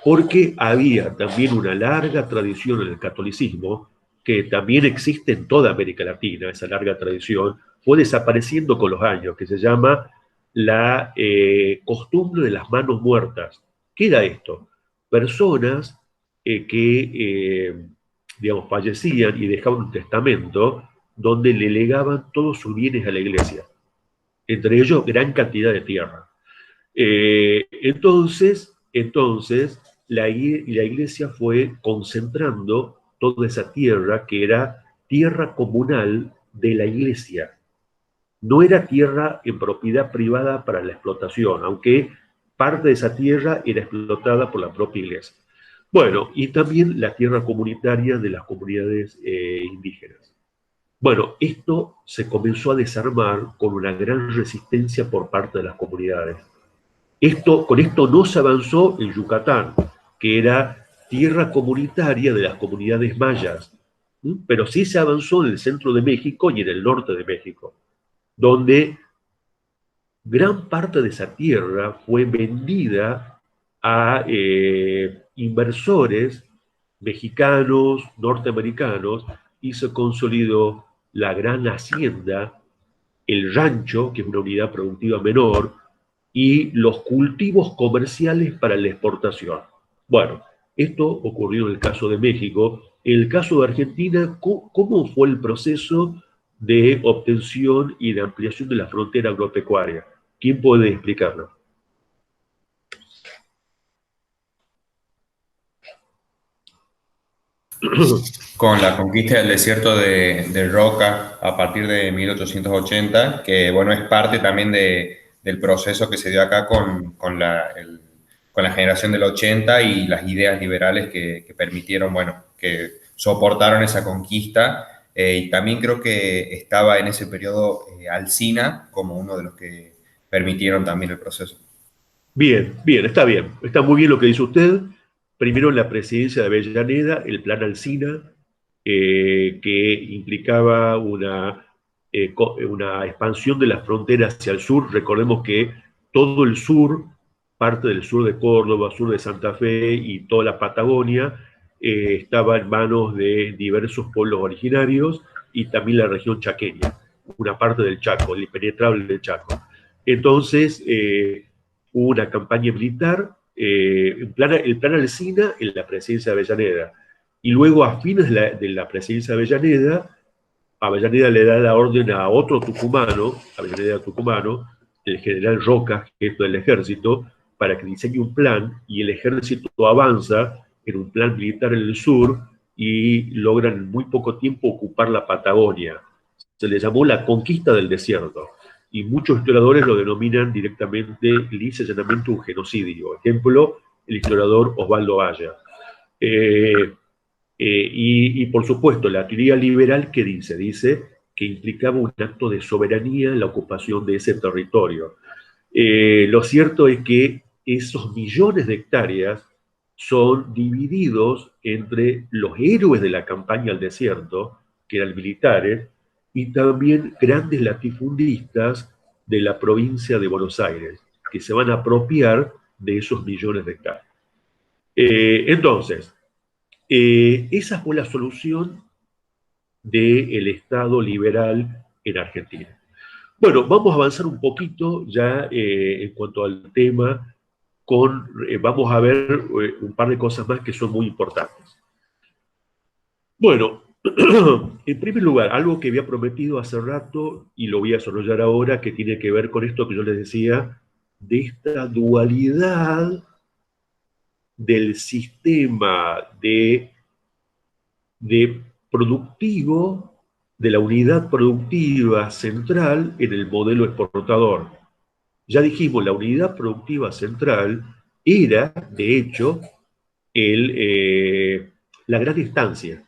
Porque había también una larga tradición en el catolicismo, que también existe en toda América Latina, esa larga tradición, fue desapareciendo con los años, que se llama la costumbre de las manos muertas. ¿Qué era esto? Personas digamos, fallecían y dejaban un testamento donde le legaban todos sus bienes a la iglesia, entre ellos gran cantidad de tierra. Entonces la iglesia fue concentrando toda esa tierra que era tierra comunal de la iglesia. No era tierra en propiedad privada para la explotación, aunque parte de esa tierra era explotada por la propia iglesia. Bueno, y también la tierra comunitaria de las comunidades indígenas. Bueno, esto se comenzó a desarmar con una gran resistencia por parte de las comunidades. Con esto no se avanzó en Yucatán, que era tierra comunitaria de las comunidades mayas, pero sí se avanzó en el centro de México y en el norte de México, donde gran parte de esa tierra fue vendida a inversores mexicanos, norteamericanos, y se consolidó la gran hacienda, el rancho, que es una unidad productiva menor, y los cultivos comerciales para la exportación. Bueno, esto ocurrió en el caso de México. En el caso de Argentina, ¿cómo fue el proceso de obtención y de ampliación de la frontera agropecuaria? ¿Quién puede explicarlo? Con la conquista del desierto de Roca a partir de 1880, que bueno, es parte también del proceso que se dio acá con la generación del 80 y las ideas liberales que permitieron, bueno, que soportaron esa conquista. Y también creo que estaba en ese periodo Alsina como uno de los que permitieron también el proceso. Bien, bien, está bien. Está muy bien lo que dice usted. Primero en la presidencia de Avellaneda, el plan Alsina, que implicaba una expansión de las fronteras hacia el sur. Recordemos que todo el sur, parte del sur de Córdoba, sur de Santa Fe y toda la Patagonia, estaba en manos de diversos pueblos originarios y también la región chaqueña, una parte del Chaco, el impenetrable del Chaco. Entonces, hubo una campaña militar, el plan Alsina en la presidencia de Avellaneda. Y luego, a fines de la presidencia de Avellaneda, Avellaneda le da la orden a otro tucumano, Avellaneda tucumano, el general Roca, jefe del ejército, para que diseñe un plan, y el ejército avanza en un plan militar en el sur y logran en muy poco tiempo ocupar la Patagonia. Se le llamó la conquista del desierto, y muchos historiadores lo denominan directamente, lisa y llanamente, un genocidio. Ejemplo, el historiador Osvaldo Aya. Y por supuesto, la teoría liberal, ¿qué dice? Dice que implicaba un acto de soberanía en la ocupación de ese territorio. Lo cierto es que esos millones de hectáreas son divididos entre los héroes de la campaña al desierto, que eran militares, y también grandes latifundistas de la provincia de Buenos Aires, que se van a apropiar de esos millones de hectáreas. Entonces, esa fue la solución del Estado liberal en Argentina. Bueno, vamos a avanzar un poquito ya en cuanto al tema, vamos a ver un par de cosas más que son muy importantes. Bueno, en primer lugar, algo que había prometido hace rato y lo voy a desarrollar ahora, que tiene que ver con esto que yo les decía, de esta dualidad del sistema de productivo, de la unidad productiva central en el modelo exportador. Ya dijimos, la unidad productiva central era, de hecho, la gran estancia,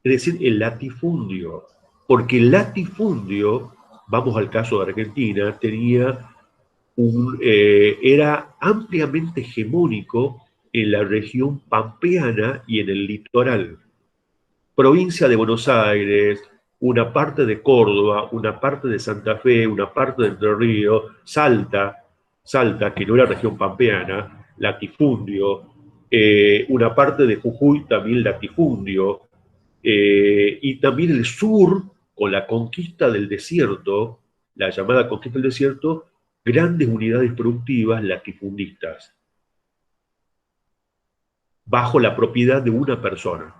es decir, el latifundio, porque el latifundio, vamos al caso de Argentina, era ampliamente hegemónico en la región pampeana y en el litoral. Provincia de Buenos Aires, una parte de Córdoba, una parte de Santa Fe, una parte de Entre Ríos, Salta, que no era región pampeana, latifundio, una parte de Jujuy también latifundio, y también el sur, con la conquista del desierto, la llamada conquista del desierto, grandes unidades productivas latifundistas, bajo la propiedad de una persona.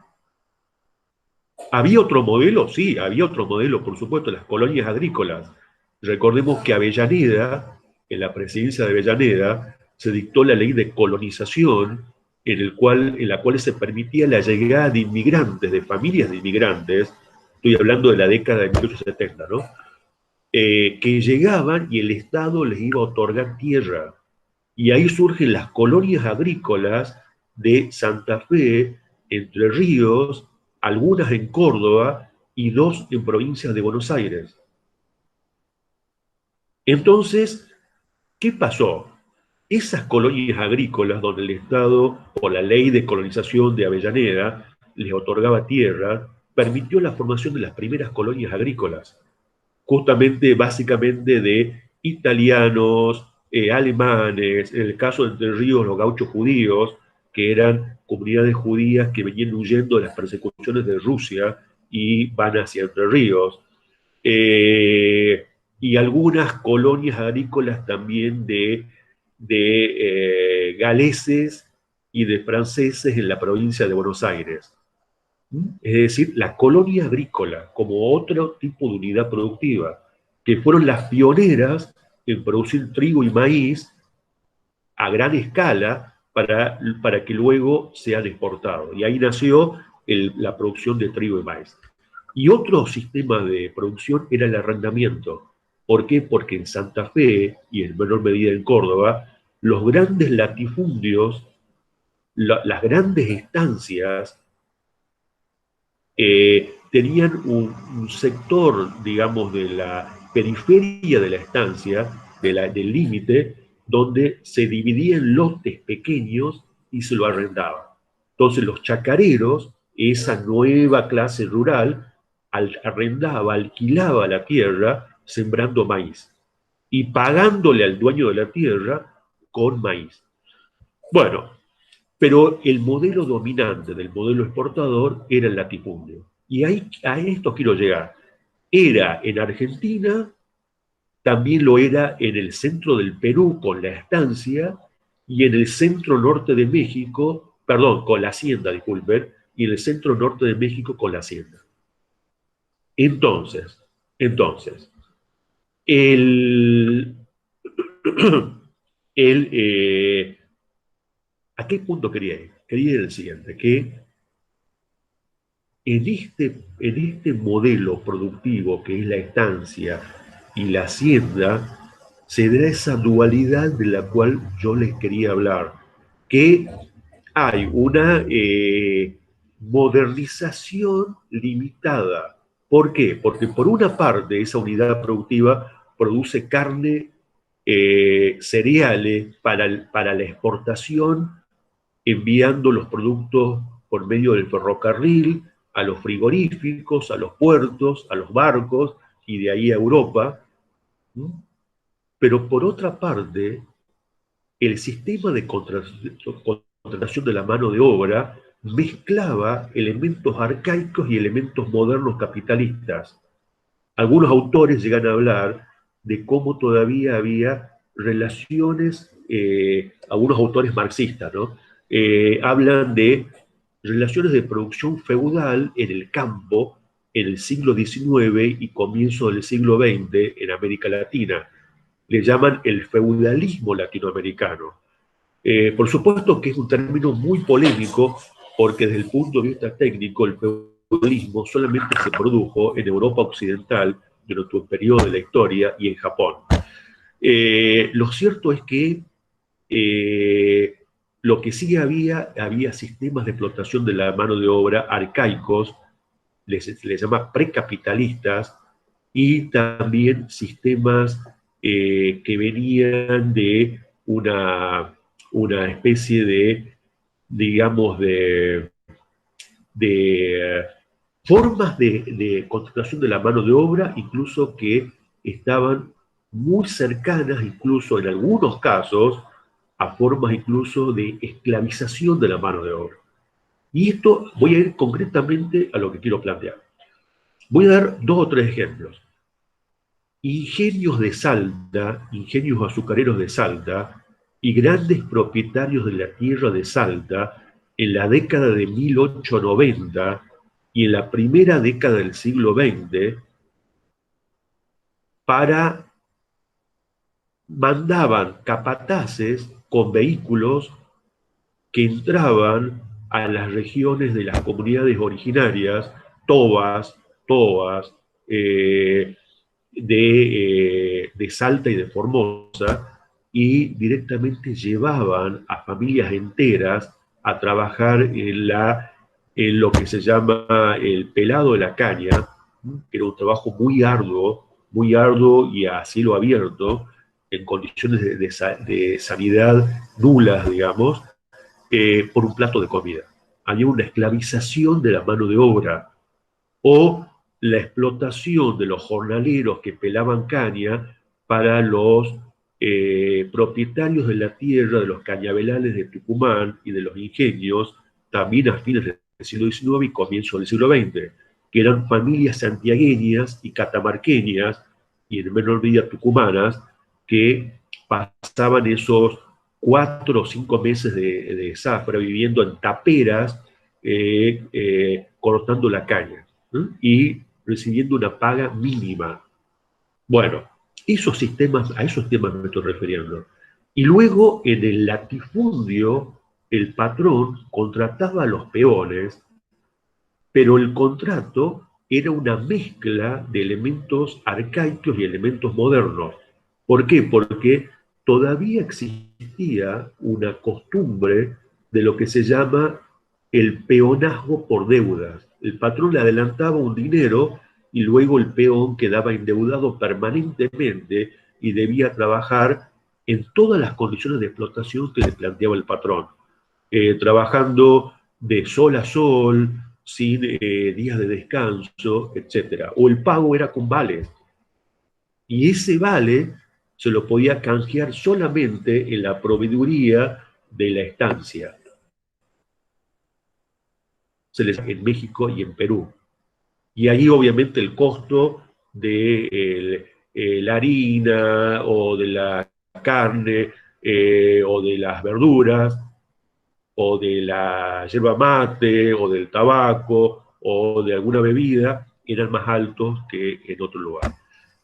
¿Había otro modelo? Sí, había otro modelo, por supuesto, las colonias agrícolas. Recordemos que Avellaneda, en la presidencia de Avellaneda, se dictó la ley de colonización en la cual se permitía la llegada de inmigrantes, de familias de inmigrantes, estoy hablando de la década de 1870, ¿no? Que llegaban y el Estado les iba a otorgar tierra. Y ahí surgen las colonias agrícolas de Santa Fe, Entre Ríos, algunas en Córdoba y 2 en provincias de Buenos Aires. Entonces, ¿qué pasó? Esas colonias agrícolas donde el Estado, por la ley de colonización de Avellaneda, les otorgaba tierra, permitió la formación de las primeras colonias agrícolas, justamente, básicamente de italianos, alemanes, en el caso de Entre Ríos, los gauchos judíos, que eran comunidades judías que venían huyendo de las persecuciones de Rusia y van hacia Entre Ríos. Y algunas colonias agrícolas también de galeses y de franceses en la provincia de Buenos Aires. Es decir, la colonia agrícola como otro tipo de unidad productiva, que fueron las pioneras en producir trigo y maíz a gran escala para que luego sean exportados. Y ahí nació la producción de trigo y maíz. Y otro sistema de producción era el arrendamiento. ¿Por qué? Porque en Santa Fe, y en menor medida en Córdoba, los grandes latifundios, las grandes estancias, tenían un sector, digamos, de la periferia de la estancia, del límite, donde se dividían lotes pequeños y se lo arrendaban. Entonces los chacareros, esa nueva clase rural, alquilaba la tierra sembrando maíz y pagándole al dueño de la tierra con maíz. Bueno, pero el modelo dominante del modelo exportador era el latifundio. Y a esto quiero llegar. Era en Argentina, también lo era en el centro del Perú con la estancia, y en el centro norte de México, perdón, con la hacienda, disculpen, y en el centro norte de México con la hacienda. Entonces, entonces, el, el, ¿a qué punto quería ir? Quería ir al siguiente, que en este modelo productivo que es la estancia y la hacienda, se da esa dualidad de la cual yo les quería hablar, que hay una modernización limitada. ¿Por qué? Porque por una parte esa unidad productiva produce carne, cereales para la exportación, enviando los productos por medio del ferrocarril a los frigoríficos, a los puertos, a los barcos y de ahí a Europa. ¿No? Pero por otra parte, el sistema de contratación de la mano de obra mezclaba elementos arcaicos y elementos modernos capitalistas. Algunos autores llegan a hablar de cómo todavía había relaciones, algunos autores marxistas, ¿no? Hablan de relaciones de producción feudal en el campo en el siglo XIX y comienzo del siglo XX en América Latina. Le llaman el feudalismo latinoamericano. Por supuesto que es un término muy polémico porque desde el punto de vista técnico el feudalismo solamente se produjo en Europa Occidental durante un periodo de la historia y en Japón. Lo cierto es que lo que sí había sistemas de explotación de la mano de obra arcaicos, les llama precapitalistas, y también sistemas que venían de una especie de, digamos, de formas de contratación de la mano de obra, incluso que estaban muy cercanas, incluso en algunos casos, a formas incluso de esclavización de la mano de obra. Y esto voy a ir concretamente a lo que quiero plantear. Voy a dar 2 o 3 ejemplos. Ingenios de Salta, ingenios azucareros de Salta y grandes propietarios de la tierra de Salta en la década de 1890 y en la primera década del siglo XX mandaban capataces con vehículos que entraban a las regiones de las comunidades originarias, toas, de Salta y de Formosa, y directamente llevaban a familias enteras a trabajar en lo que se llama el pelado de la caña, que era un trabajo muy arduo y a cielo abierto, en condiciones de sanidad nulas, digamos, por un plato de comida. Había una esclavización de la mano de obra o la explotación de los jornaleros que pelaban caña para los propietarios de la tierra, de los cañaverales de Tucumán y de los ingenios, también a fines del siglo XIX y comienzo del siglo XX, que eran familias santiagueñas y catamarqueñas, y en menor medida tucumanas, que pasaban esos 4 o 5 meses de zafra viviendo en taperas, cortando la caña, ¿no? Y recibiendo una paga mínima. Bueno, a esos temas me estoy refiriendo. Y luego, en el latifundio, el patrón contrataba a los peones, pero el contrato era una mezcla de elementos arcaicos y elementos modernos. ¿Por qué? Porque todavía existía una costumbre de lo que se llama el peonazgo por deudas. El patrón le adelantaba un dinero y luego el peón quedaba endeudado permanentemente y debía trabajar en todas las condiciones de explotación que le planteaba el patrón, trabajando de sol a sol, sin días de descanso, etc. O el pago era con vales. Y ese vale se lo podía canjear solamente en la proveeduría de la estancia. En México y en Perú. Y ahí obviamente el costo de la harina o de la carne o de las verduras o de la yerba mate o del tabaco o de alguna bebida eran más altos que en otro lugar.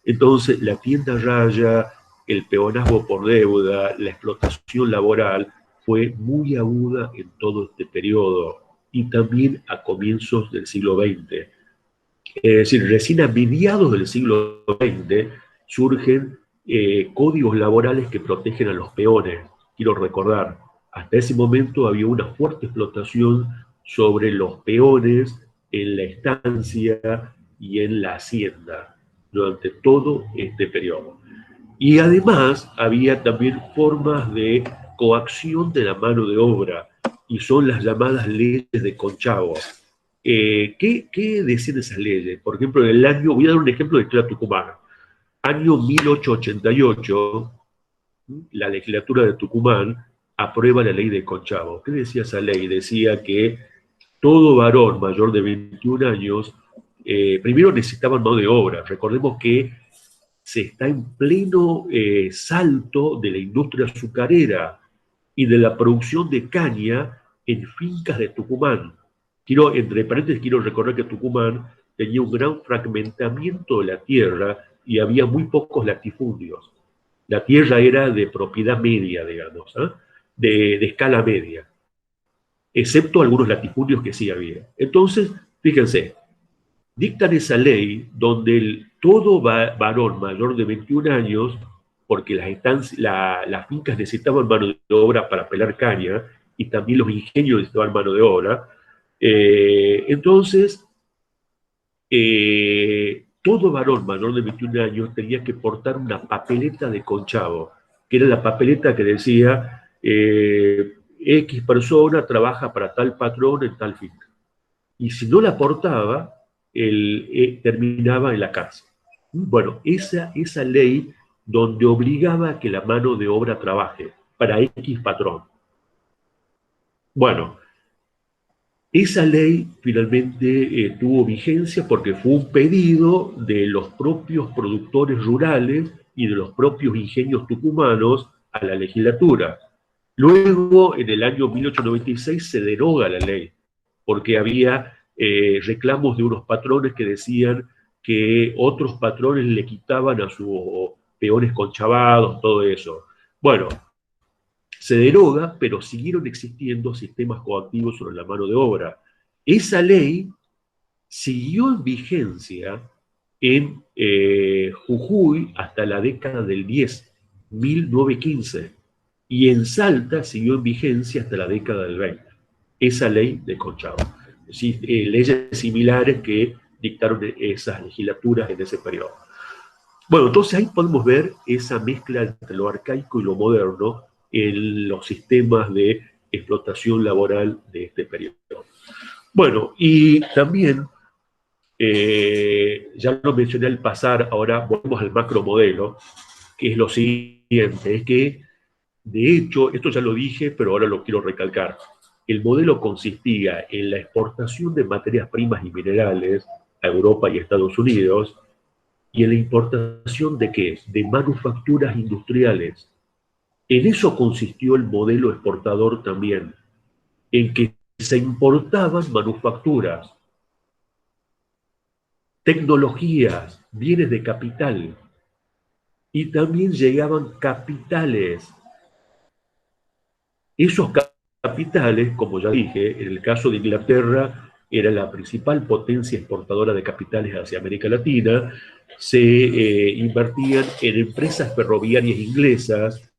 Entonces, la tienda raya, el peonazgo por deuda, la explotación laboral fue muy aguda en todo este periodo y también a comienzos del siglo XX. Es decir, recién a mediados del siglo XX surgen códigos laborales que protegen a los peones. Quiero recordar, hasta ese momento había una fuerte explotación sobre los peones en la estancia y en la hacienda durante todo este periodo. Y además había también formas de coacción de la mano de obra, y son las llamadas leyes de Conchavo. ¿Qué decían esas leyes? Por ejemplo, en el año, voy a dar un ejemplo de historia tucumana. Año 1888, la legislatura de Tucumán aprueba la ley de Conchavo. ¿Qué decía esa ley? Decía que todo varón mayor de 21 años, primero necesitaban mano de obra. Recordemos que se está en pleno salto de la industria azucarera y de la producción de caña en fincas de Tucumán. Entre paréntesis, quiero recordar que Tucumán tenía un gran fragmentamiento de la tierra y había muy pocos latifundios. La tierra era de propiedad media, digamos, ¿eh? de escala media, excepto algunos latifundios que sí había. Entonces, fíjense, dictan esa ley donde todo varón mayor de 21 años, porque las fincas necesitaban mano de obra para pelar caña, y también los ingenios necesitaban mano de obra, entonces todo varón mayor de 21 años tenía que portar una papeleta de Conchavo, que era la papeleta que decía X persona trabaja para tal patrón en tal finca. Y si no la portaba, terminaba en la cárcel. Bueno, esa ley donde obligaba a que la mano de obra trabaje para X patrón. Bueno, esa ley finalmente tuvo vigencia porque fue un pedido de los propios productores rurales y de los propios ingenios tucumanos a la legislatura. Luego, en el año 1896, se deroga la ley, porque había reclamos de unos patrones que decían que otros patrones le quitaban a sus peones conchavados, todo eso. Bueno, se deroga, pero siguieron existiendo sistemas coactivos sobre la mano de obra. Esa ley siguió en vigencia en Jujuy hasta la década del 10, 1915, y en Salta siguió en vigencia hasta la década del 20, esa ley de Conchavo. Es decir, leyes similares que dictaron esas legislaturas en ese periodo. Bueno, entonces ahí podemos ver esa mezcla entre lo arcaico y lo moderno en los sistemas de explotación laboral de este periodo. Bueno, y también, ya lo mencioné al pasar, ahora volvemos al macromodelo, que es lo siguiente, es que, de hecho, esto ya lo dije, pero ahora lo quiero recalcar. El modelo consistía en la exportación de materias primas y minerales a Europa y Estados Unidos, y en la importación de ¿qué? De manufacturas industriales. En eso consistió el modelo exportador también, en que se importaban manufacturas, tecnologías, bienes de capital, y también llegaban capitales. Esos capitales, como ya dije, en el caso de Inglaterra, era la principal potencia exportadora de capitales hacia América Latina, se invertían en empresas ferroviarias inglesas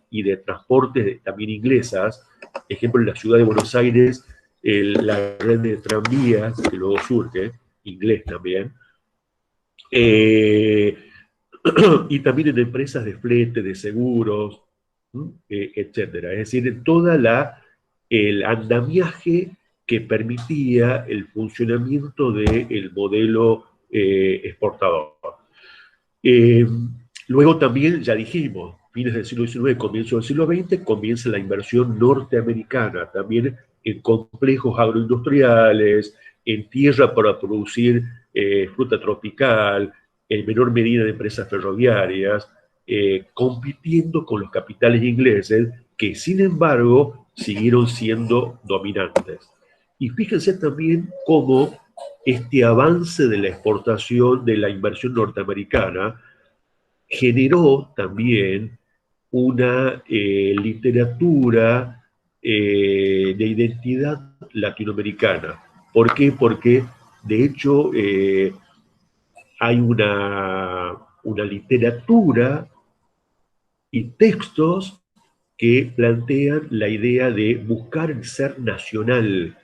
y de transportes también inglesas. Ejemplo, en la ciudad de Buenos Aires, la red de tranvías que luego surge, inglés también, y también en empresas de flete, de seguros, etcétera. Es decir, el andamiaje que permitía el funcionamiento del modelo exportador. Luego también, ya dijimos, fines del siglo XIX, comienzo del siglo XX, comienza la inversión norteamericana, también en complejos agroindustriales, en tierra para producir fruta tropical, en menor medida de empresas ferroviarias, compitiendo con los capitales ingleses, que sin embargo siguieron siendo dominantes. Y fíjense también cómo este avance de la exportación, de la inversión norteamericana, generó también una literatura de identidad latinoamericana. ¿Por qué? Porque, de hecho, hay una literatura y textos que plantean la idea de buscar el ser nacional,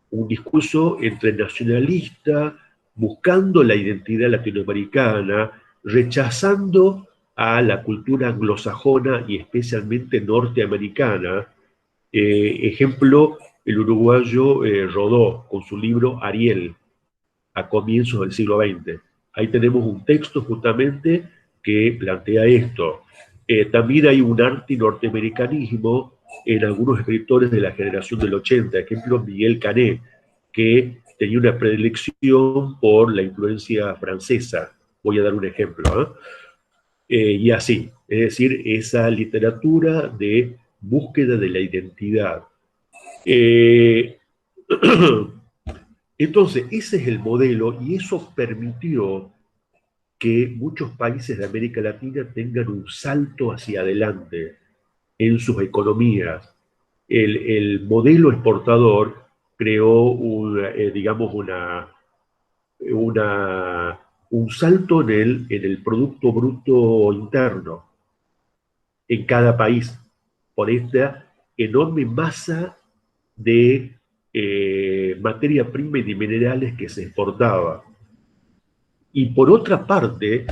un discurso entre nacionalista, buscando la identidad latinoamericana, rechazando a la cultura anglosajona y especialmente norteamericana. Ejemplo, el uruguayo Rodó, con su libro Ariel, a comienzos del siglo XX. Ahí tenemos un texto justamente que plantea esto. También hay un anti-norteamericanismo en algunos escritores de la generación del 80, ejemplo Miguel Canet, que tenía una predilección por la influencia francesa. Voy a dar un ejemplo. Y así, es decir, esa literatura de búsqueda de la identidad. Eh, Entonces, ese es el modelo y eso permitió que muchos países de América Latina tengan un salto hacia adelante en sus economías. El modelo exportador creó digamos, un salto en el Producto Bruto Interno en cada país por esta enorme masa de materia prima y de minerales que se exportaba. Y por otra parte,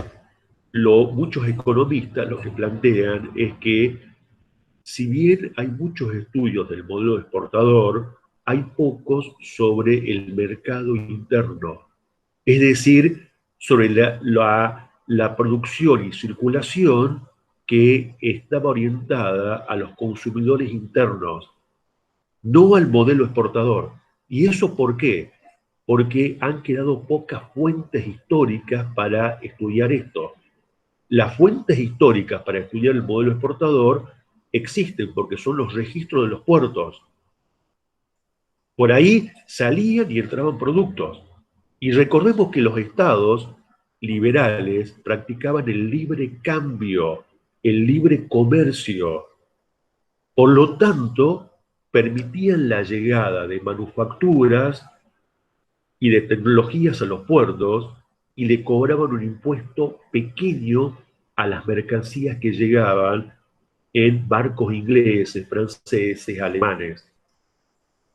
muchos economistas lo que plantean es que si bien hay muchos estudios del modelo exportador, hay pocos sobre el mercado interno, es decir, sobre la producción y circulación que estaba orientada a los consumidores internos, no al modelo exportador. ¿Y eso por qué? Porque han quedado pocas fuentes históricas para estudiar esto. Las fuentes históricas para estudiar el modelo exportador existen porque son los registros de los puertos. Por ahí salían y entraban productos. Y recordemos que los estados liberales practicaban el libre cambio, el libre comercio. Por lo tanto, permitían la llegada de manufacturas y de tecnologías a los puertos y le cobraban un impuesto pequeño a las mercancías que llegaban en barcos ingleses, franceses, alemanes.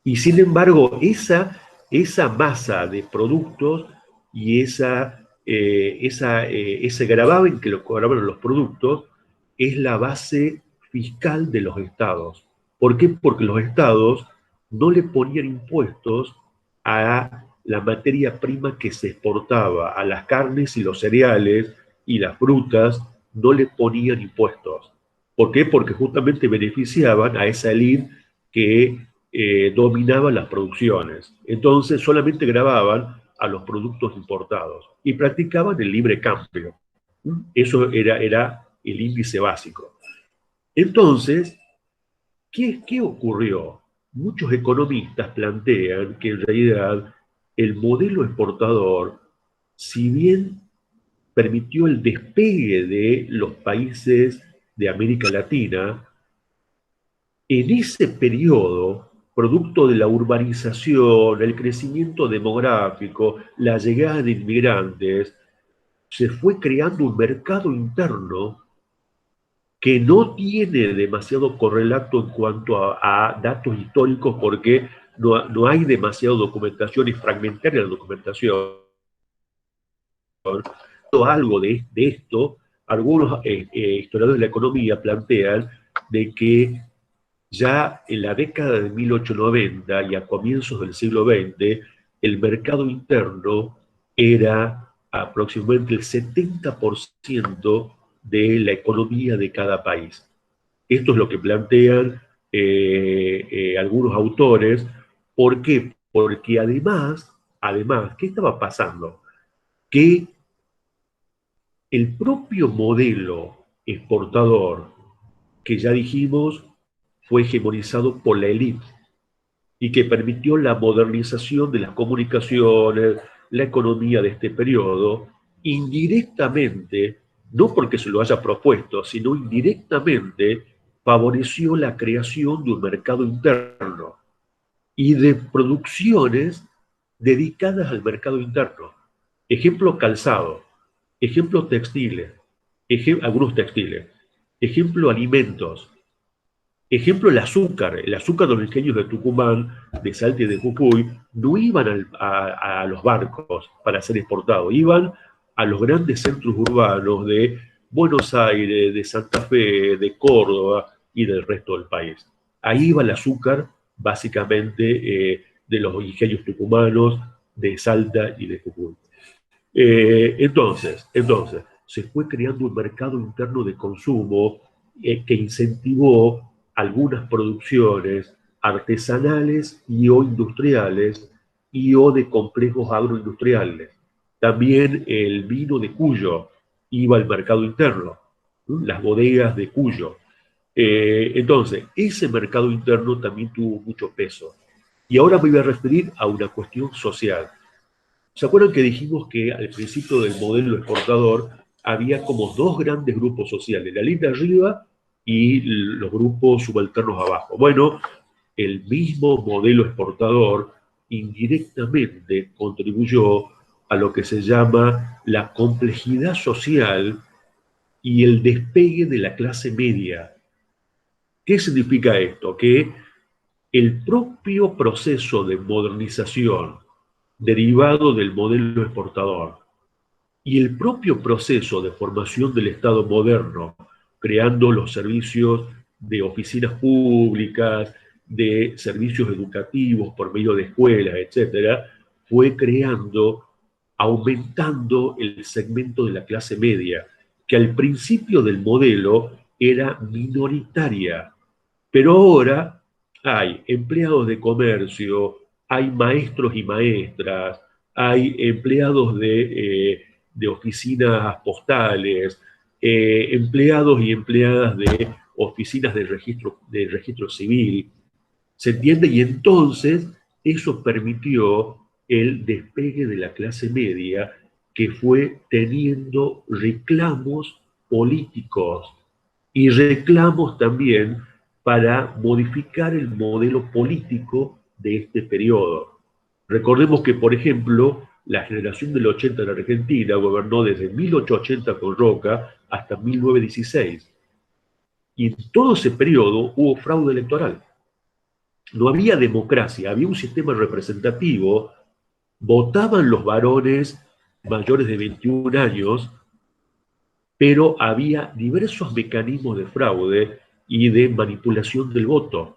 Y sin embargo, esa masa de productos y ese gravamen que lo cobraban los productos es la base fiscal de los estados. ¿Por qué? Porque los estados no le ponían impuestos a la materia prima que se exportaba, a las carnes y los cereales y las frutas, no le ponían impuestos. ¿Por qué? Porque justamente beneficiaban a esa élite que dominaba las producciones. Entonces solamente gravaban a los productos importados y practicaban el libre cambio. Eso era el índice básico. Entonces, ¿qué ocurrió? Muchos economistas plantean que en realidad el modelo exportador, si bien permitió el despegue de los países de América Latina, en ese periodo, producto de la urbanización, el crecimiento demográfico, la llegada de inmigrantes, se fue creando un mercado interno que no tiene demasiado correlato en cuanto a datos históricos porque no hay demasiada documentación y fragmentaria la documentación. Algo de esto, algunos historiadores de la economía plantean de que ya en la década de 1890 y a comienzos del siglo XX, el mercado interno era aproximadamente el 70% de la economía de cada país. Esto es lo que plantean algunos autores. ¿Por qué? Porque además, ¿qué estaba pasando? Que el propio modelo exportador, que ya dijimos, fue hegemonizado por la élite. y que permitió la modernización de las comunicaciones, la economía de este periodo, indirectamente, no porque se lo haya propuesto, sino indirectamente favoreció la creación de un mercado interno y de producciones dedicadas al mercado interno. Ejemplo, calzado, ejemplo, textiles, algunos textiles, ejemplo, alimentos, ejemplo, el azúcar de los ingenios de Tucumán, de Salta y de Jujuy, no iban a los barcos para ser exportados, iban a los grandes centros urbanos de Buenos Aires, de Santa Fe, de Córdoba y del resto del país. Ahí iba el azúcar, básicamente, de los ingenios tucumanos, de Salta y de Jujuy. Entonces, se fue creando un mercado interno de consumo que incentivó algunas producciones artesanales y o industriales y o de complejos agroindustriales. También el vino de Cuyo iba al mercado interno, ¿no? Las bodegas de Cuyo. Entonces, ese mercado interno también tuvo mucho peso. Y ahora me voy a referir a una cuestión social. ¿Se acuerdan que dijimos que al principio del modelo exportador había como dos grandes grupos sociales, la elite arriba y los grupos subalternos abajo? Bueno, el mismo modelo exportador indirectamente contribuyó a lo que se llama la complejidad social y el despegue de la clase media. ¿Qué significa esto? Que el propio proceso de modernización derivado del modelo exportador y el propio proceso de formación del Estado moderno, creando los servicios de oficinas públicas, de servicios educativos por medio de escuelas, etcétera, fue creando, aumentando el segmento de la clase media, que al principio del modelo era minoritaria, pero ahora hay empleados de comercio, hay maestros y maestras, hay empleados de oficinas postales, empleados y empleadas de oficinas de registro civil. ¿Se entiende? Y entonces eso permitió el despegue de la clase media que fue teniendo reclamos políticos y reclamos también para modificar el modelo político de este periodo. Recordemos que, por ejemplo, la generación del 80 en Argentina gobernó desde 1880 con Roca hasta 1916. Y en todo ese periodo hubo fraude electoral. No había democracia, había un sistema representativo, votaban los varones mayores de 21 años, pero había diversos mecanismos de fraude y de manipulación del voto.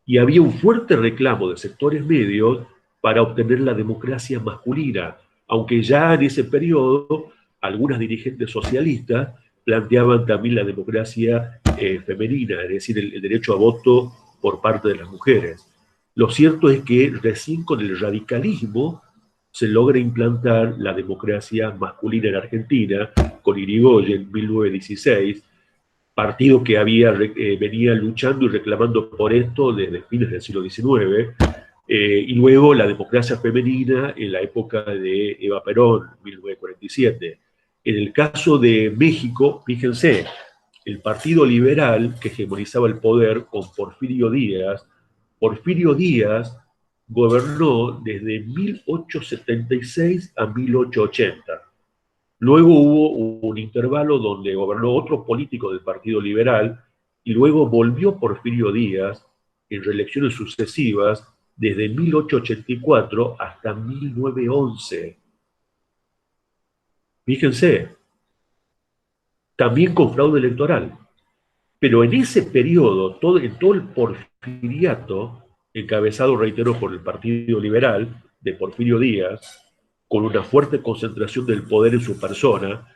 Y había un fuerte reclamo de sectores medios para obtener la democracia masculina, aunque ya en ese periodo algunas dirigentes socialistas planteaban también la democracia femenina, es decir, el derecho a voto por parte de las mujeres. Lo cierto es que recién con el radicalismo se logra implantar la democracia masculina en Argentina, con Irigoyen en 1916, partido que venía luchando y reclamando por esto desde fines del siglo XIX, y luego la democracia femenina en la época de Eva Perón, 1947. En el caso de México, fíjense, el Partido Liberal, que hegemonizaba el poder con Porfirio Díaz gobernó desde 1876 a 1880. Luego hubo un intervalo donde gobernó otro político del Partido Liberal y luego volvió Porfirio Díaz en reelecciones sucesivas desde 1884 hasta 1911. Fíjense, también con fraude electoral. Pero en ese periodo, en todo el porfiriato, encabezado, reitero, por el Partido Liberal de Porfirio Díaz, con una fuerte concentración del poder en su persona,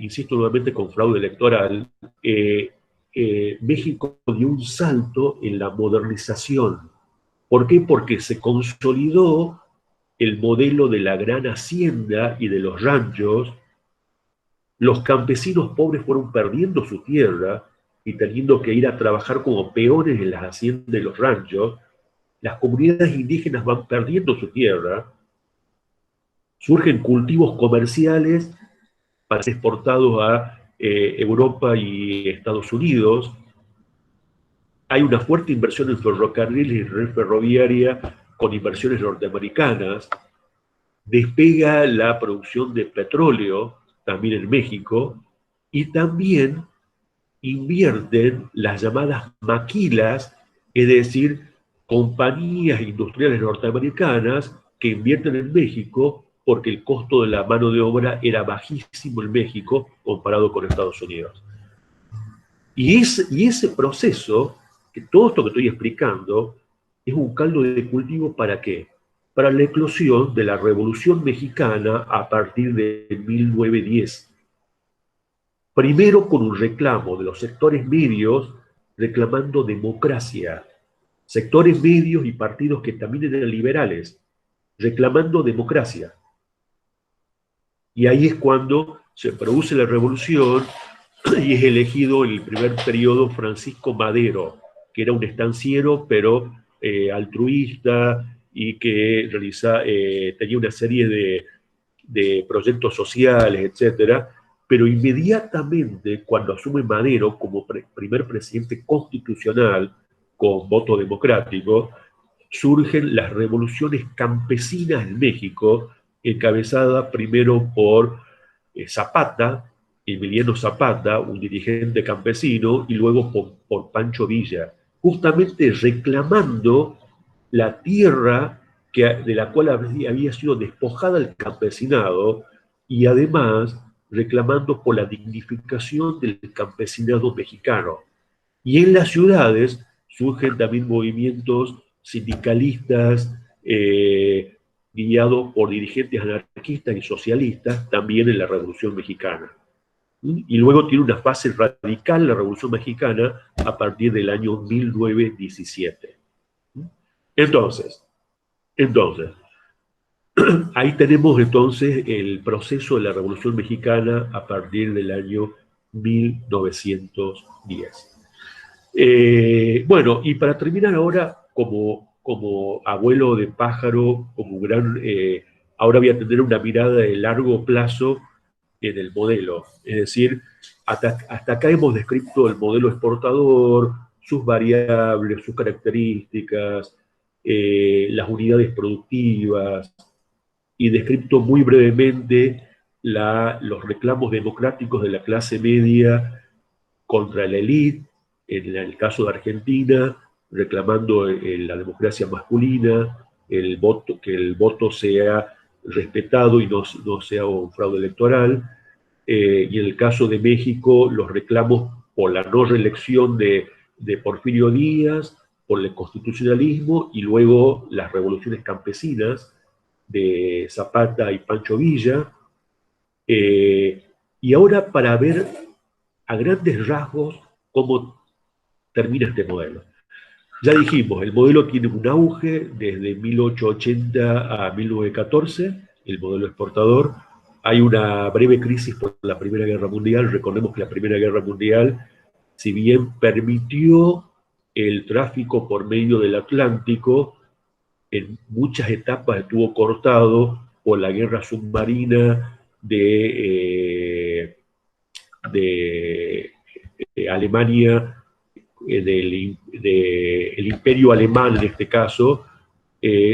insisto nuevamente con fraude electoral, México dio un salto en la modernización. ¿Por qué? Porque se consolidó el modelo de la gran hacienda y de los ranchos. Los campesinos pobres fueron perdiendo su tierra y teniendo que ir a trabajar como peones en las haciendas de los ranchos, las comunidades indígenas van perdiendo su tierra, surgen cultivos comerciales para ser exportados a Europa y Estados Unidos. Hay una fuerte inversión en ferrocarriles y red ferroviaria con inversiones norteamericanas. Despega la producción de petróleo también en México y también invierten las llamadas maquilas, es decir, compañías industriales norteamericanas que invierten en México porque el costo de la mano de obra era bajísimo en México comparado con Estados Unidos. Y ese proceso, que todo esto que estoy explicando, es un caldo de cultivo ¿para qué? Para la eclosión de la Revolución Mexicana a partir de 1910. Primero con un reclamo de los sectores medios reclamando democracia. Sectores medios y partidos que también eran liberales, reclamando democracia. Y ahí es cuando se produce la revolución y es elegido en el primer periodo Francisco Madero, que era un estanciero pero altruista y que tenía una serie de proyectos sociales, etcétera, pero inmediatamente cuando asume Madero como primer presidente constitucional con voto democrático, surgen las revoluciones campesinas en México, encabezada primero por Zapata, Emiliano Zapata, un dirigente campesino, y luego por Pancho Villa, justamente reclamando la tierra de la cual había sido despojada el campesinado y además reclamando por la dignificación del campesinado mexicano. Y en las ciudades surgen también movimientos sindicalistas guiados por dirigentes anarquistas y socialistas, también en la Revolución Mexicana. Y luego tiene una fase radical la Revolución Mexicana a partir del año 1917. Entonces, ahí tenemos entonces el proceso de la Revolución Mexicana a partir del año 1910. Bueno, y para terminar ahora, como abuelo de pájaro, como gran, ahora voy a tener una mirada de largo plazo en el modelo. Es decir, hasta acá hemos descrito el modelo exportador, sus variables, sus características, las unidades productivas, y descrito muy brevemente los reclamos democráticos de la clase media contra la élite, en el caso de Argentina, reclamando la democracia masculina, que el voto sea respetado y no sea un fraude electoral. Y en el caso de México, los reclamos por la no reelección de Porfirio Díaz, por el constitucionalismo y luego las revoluciones campesinas de Zapata y Pancho Villa. Y ahora para ver a grandes rasgos cómo termina este modelo. Ya dijimos, el modelo tiene un auge desde 1880 a 1914, el modelo exportador. Hay una breve crisis por la Primera Guerra Mundial. Recordemos que la Primera Guerra Mundial, si bien permitió el tráfico por medio del Atlántico, en muchas etapas estuvo cortado por la guerra submarina de Alemania, el imperio alemán en este caso,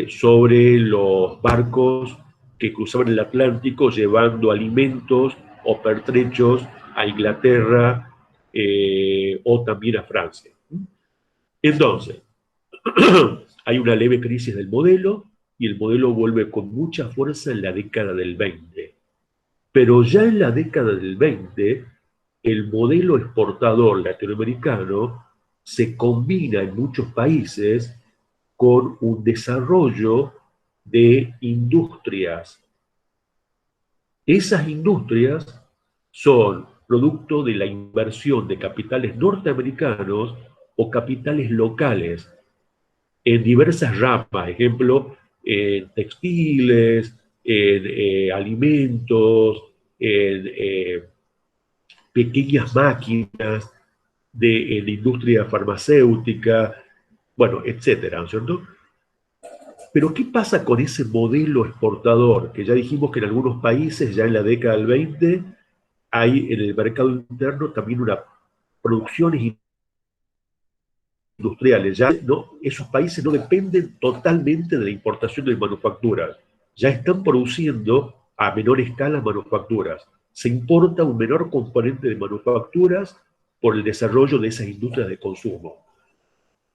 sobre los barcos que cruzaban el Atlántico llevando alimentos o pertrechos a Inglaterra o también a Francia. Entonces, hay una leve crisis del modelo y el modelo vuelve con mucha fuerza en la década del 20. Pero ya en la década del 20, el modelo exportador latinoamericano se combina en muchos países con un desarrollo de industrias. Esas industrias son producto de la inversión de capitales norteamericanos o capitales locales en diversas ramas, ejemplo, en textiles, en alimentos, en pequeñas máquinas, de la industria farmacéutica, bueno, etcétera, ¿no es cierto? Pero ¿qué pasa con ese modelo exportador? Que ya dijimos que en algunos países, ya en la década del 20, hay en el mercado interno también una producciones industriales. Ya no, esos países no dependen totalmente de la importación de manufacturas. Ya están produciendo a menor escala manufacturas. Se importa un menor componente de manufacturas por el desarrollo de esas industrias de consumo.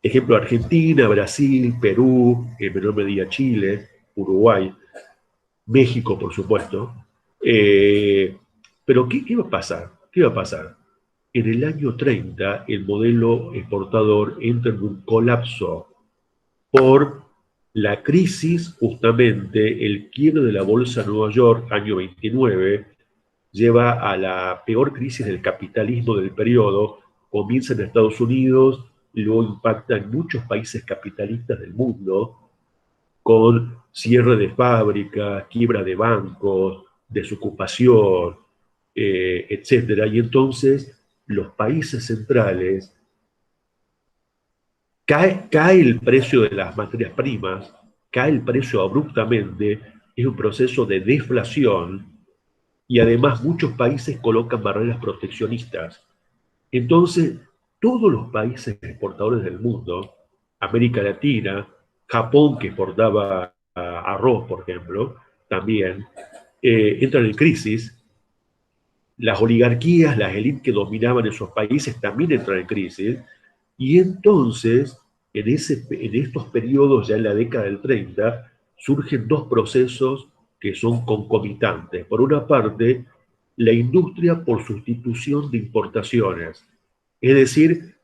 Ejemplo, Argentina, Brasil, Perú, en menor medida Chile, Uruguay, México, por supuesto. Pero ¿qué va a pasar? ¿Qué va a pasar? En el año 30, el modelo exportador entra en un colapso por la crisis, justamente el quiebre de la bolsa de Nueva York, año 29, lleva a la peor crisis del capitalismo del periodo, comienza en Estados Unidos y luego impacta en muchos países capitalistas del mundo, con cierre de fábricas, quiebra de bancos, desocupación, etcétera. Y entonces los países centrales cae el precio de las materias primas, cae el precio abruptamente, es un proceso de deflación y además muchos países colocan barreras proteccionistas. Entonces, todos los países exportadores del mundo, América Latina, Japón que exportaba arroz, por ejemplo, también, entran en crisis. Las oligarquías, las élites que dominaban esos países también entran en crisis. Y entonces, en estos periodos, ya en la década del 30, surgen dos procesos que son concomitantes. Por una parte, la industria por sustitución de importaciones. Es decir,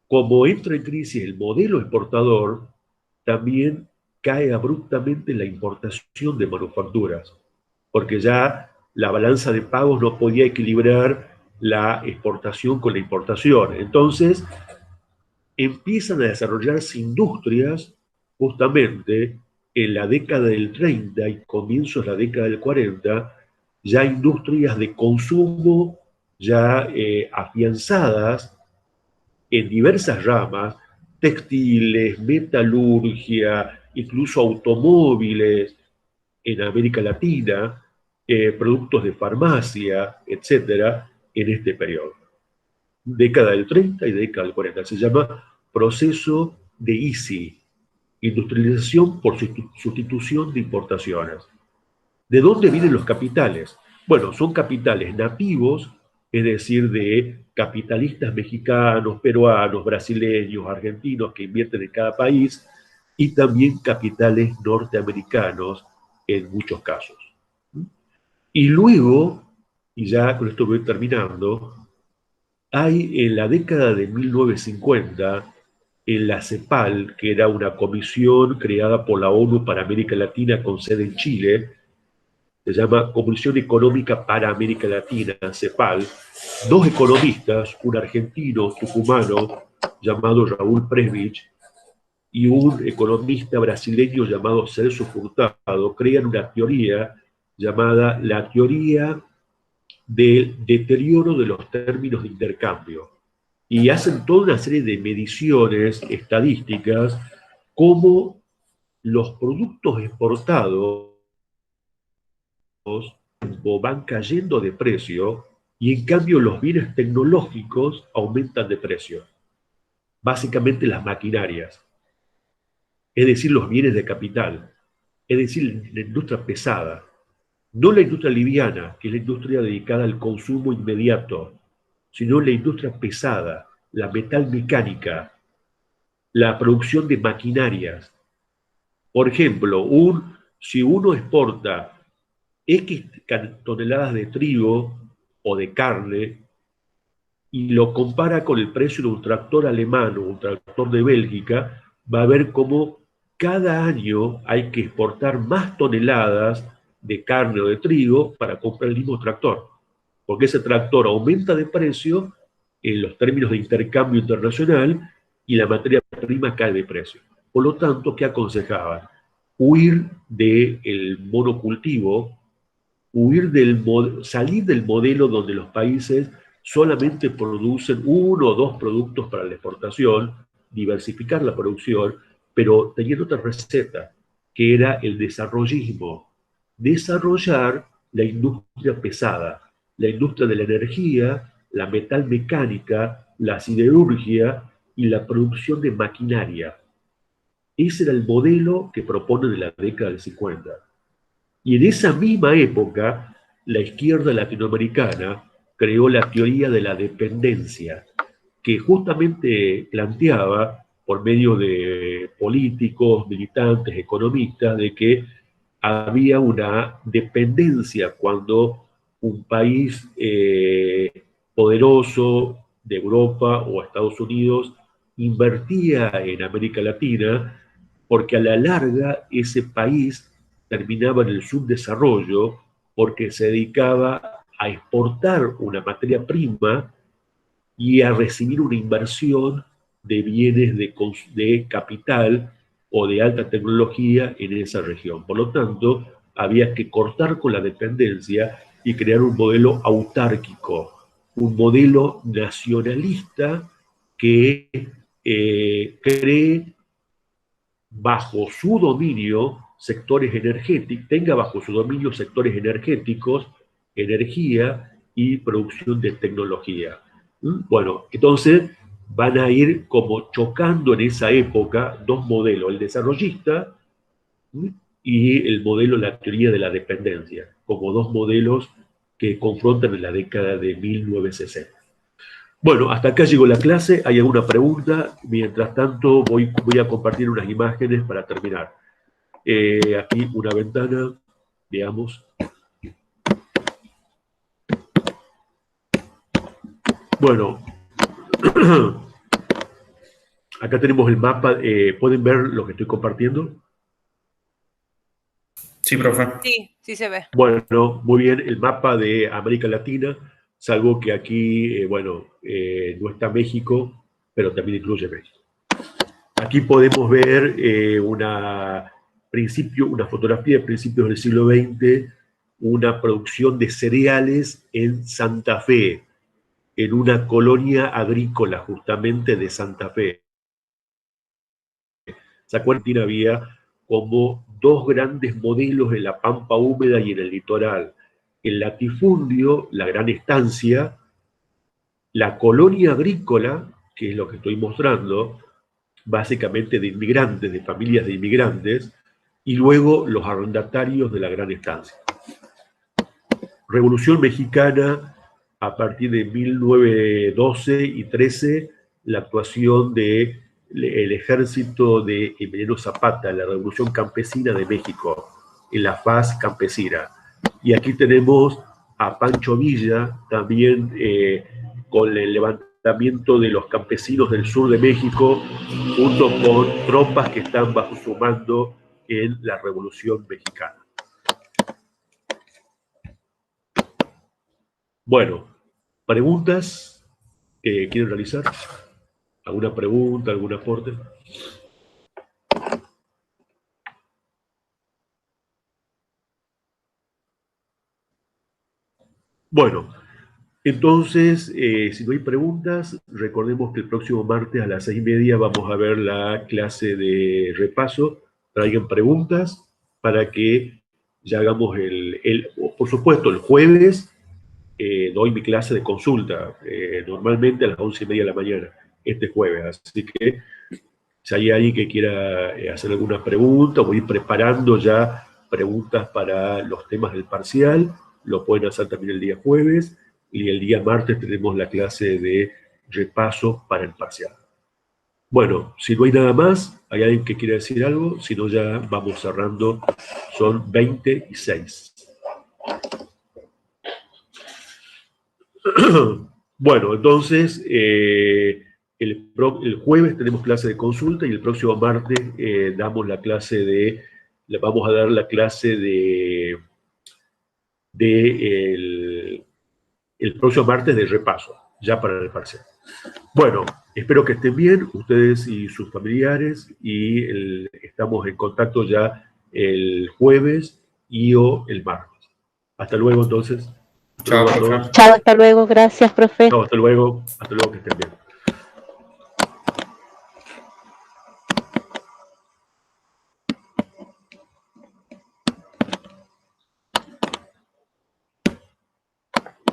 como entra en crisis el modelo exportador, también cae abruptamente la importación de manufacturas, porque ya la balanza de pagos no podía equilibrar la exportación con la importación. Entonces, empiezan a desarrollarse industrias justamente en la década del 30 y comienzos de la década del 40, ya industrias de consumo ya afianzadas en diversas ramas, textiles, metalurgia, incluso automóviles en América Latina, productos de farmacia, etcétera, en este periodo. Década del 30 y década del 40. Se llama proceso de ISI, industrialización por sustitución de importaciones. ¿De dónde vienen los capitales? Bueno, son capitales nativos, es decir, de capitalistas mexicanos, peruanos, brasileños, argentinos que invierten en cada país, y también capitales norteamericanos en muchos casos. Y luego, y ya con esto voy terminando, hay en la década de 1950, en la CEPAL, que era una comisión creada por la ONU para América Latina con sede en Chile, se llama Comisión Económica para América Latina, CEPAL, dos economistas, un argentino tucumano llamado Raúl Presbich y un economista brasileño llamado Celso Furtado, crean una teoría llamada la teoría del deterioro de los términos de intercambio. Y hacen toda una serie de mediciones estadísticas cómo los productos exportados van cayendo de precio y en cambio los bienes tecnológicos aumentan de precio. Básicamente las maquinarias, es decir, los bienes de capital, es decir, la industria pesada, no la industria liviana, que es la industria dedicada al consumo inmediato, sino la industria pesada, la metalmecánica, la producción de maquinarias. Por ejemplo, si uno exporta X toneladas de trigo o de carne y lo compara con el precio de un tractor alemán o un tractor de Bélgica, va a ver cómo cada año hay que exportar más toneladas de carne o de trigo para comprar el mismo tractor, porque ese tractor aumenta de precio en los términos de intercambio internacional y la materia prima cae de precio. Por lo tanto, ¿qué aconsejaban? Huir del monocultivo, salir del modelo donde los países solamente producen uno o dos productos para la exportación, diversificar la producción, pero teniendo otra receta, que era el desarrollismo. Desarrollar la industria pesada, la industria de la energía, la metalmecánica, la siderurgia y la producción de maquinaria. Ese era el modelo que propone de la década del 50. Y en esa misma época, la izquierda latinoamericana creó la teoría de la dependencia, que justamente planteaba, por medio de políticos, militantes, economistas, de que había una dependencia cuando un país poderoso de Europa o Estados Unidos invertía en América Latina, porque a la larga ese país terminaba en el subdesarrollo porque se dedicaba a exportar una materia prima y a recibir una inversión de bienes de capital o de alta tecnología en esa región. Por lo tanto, había que cortar con la dependencia y crear un modelo autárquico, un modelo nacionalista que cree bajo su dominio sectores energéticos, tenga bajo su dominio sectores energéticos, energía y producción de tecnología. Bueno, entonces van a ir como chocando en esa época dos modelos, el desarrollista y el modelo, la teoría de la dependencia, como dos modelos que confrontan en la década de 1960. Bueno, hasta acá llegó la clase. ¿Hay alguna pregunta? Mientras tanto, voy a compartir unas imágenes para terminar. Aquí una ventana, veamos. Bueno, acá tenemos el mapa. ¿Pueden ver lo que estoy compartiendo? Sí, profe. Sí se ve. Bueno, muy bien, el mapa de América Latina, salvo que aquí, no está México, pero también incluye México. Aquí podemos ver una fotografía de principios del siglo XX, una producción de cereales en Santa Fe, en una colonia agrícola justamente de Santa Fe. ¿Se acuerdan? Había como dos grandes modelos en la pampa húmeda y en el litoral. El latifundio, la gran estancia, la colonia agrícola, que es lo que estoy mostrando, básicamente de inmigrantes, de familias de inmigrantes, y luego los arrendatarios de la gran estancia. Revolución Mexicana, a partir de 1912 y 13, la actuación del ejército de Emiliano Zapata, la Revolución Campesina de México, en la faz campesina. Y aquí tenemos a Pancho Villa, también con el levantamiento de los campesinos del sur de México, junto con tropas que están bajo su mando en la Revolución Mexicana. Bueno, ¿preguntas que quieren realizar? ¿Alguna pregunta, algún aporte? Bueno, entonces, si no hay preguntas, recordemos que el próximo martes a las 6:30 vamos a ver la clase de repaso. Traigan preguntas para que ya hagamos por supuesto, el jueves doy mi clase de consulta, normalmente a las 11:30 de la mañana, este jueves. Así que si hay alguien que quiera hacer alguna pregunta o ir preparando ya preguntas para los temas del parcial, lo pueden hacer también el día jueves, y el día martes tenemos la clase de repaso para el parcial. Bueno, si no hay nada más, ¿hay alguien que quiera decir algo? Si no, ya vamos cerrando. Son 20:06. Bueno, entonces, el jueves tenemos clase de consulta y el próximo martes vamos a dar la clase el próximo martes de repaso, ya para el parcial. Bueno, espero que estén bien, ustedes y sus familiares, y estamos en contacto ya el jueves y o el martes. Hasta luego, entonces. Chao, Hasta luego a profe. todos. Chao, hasta luego. Gracias, profe. Chao, hasta luego que estén bien.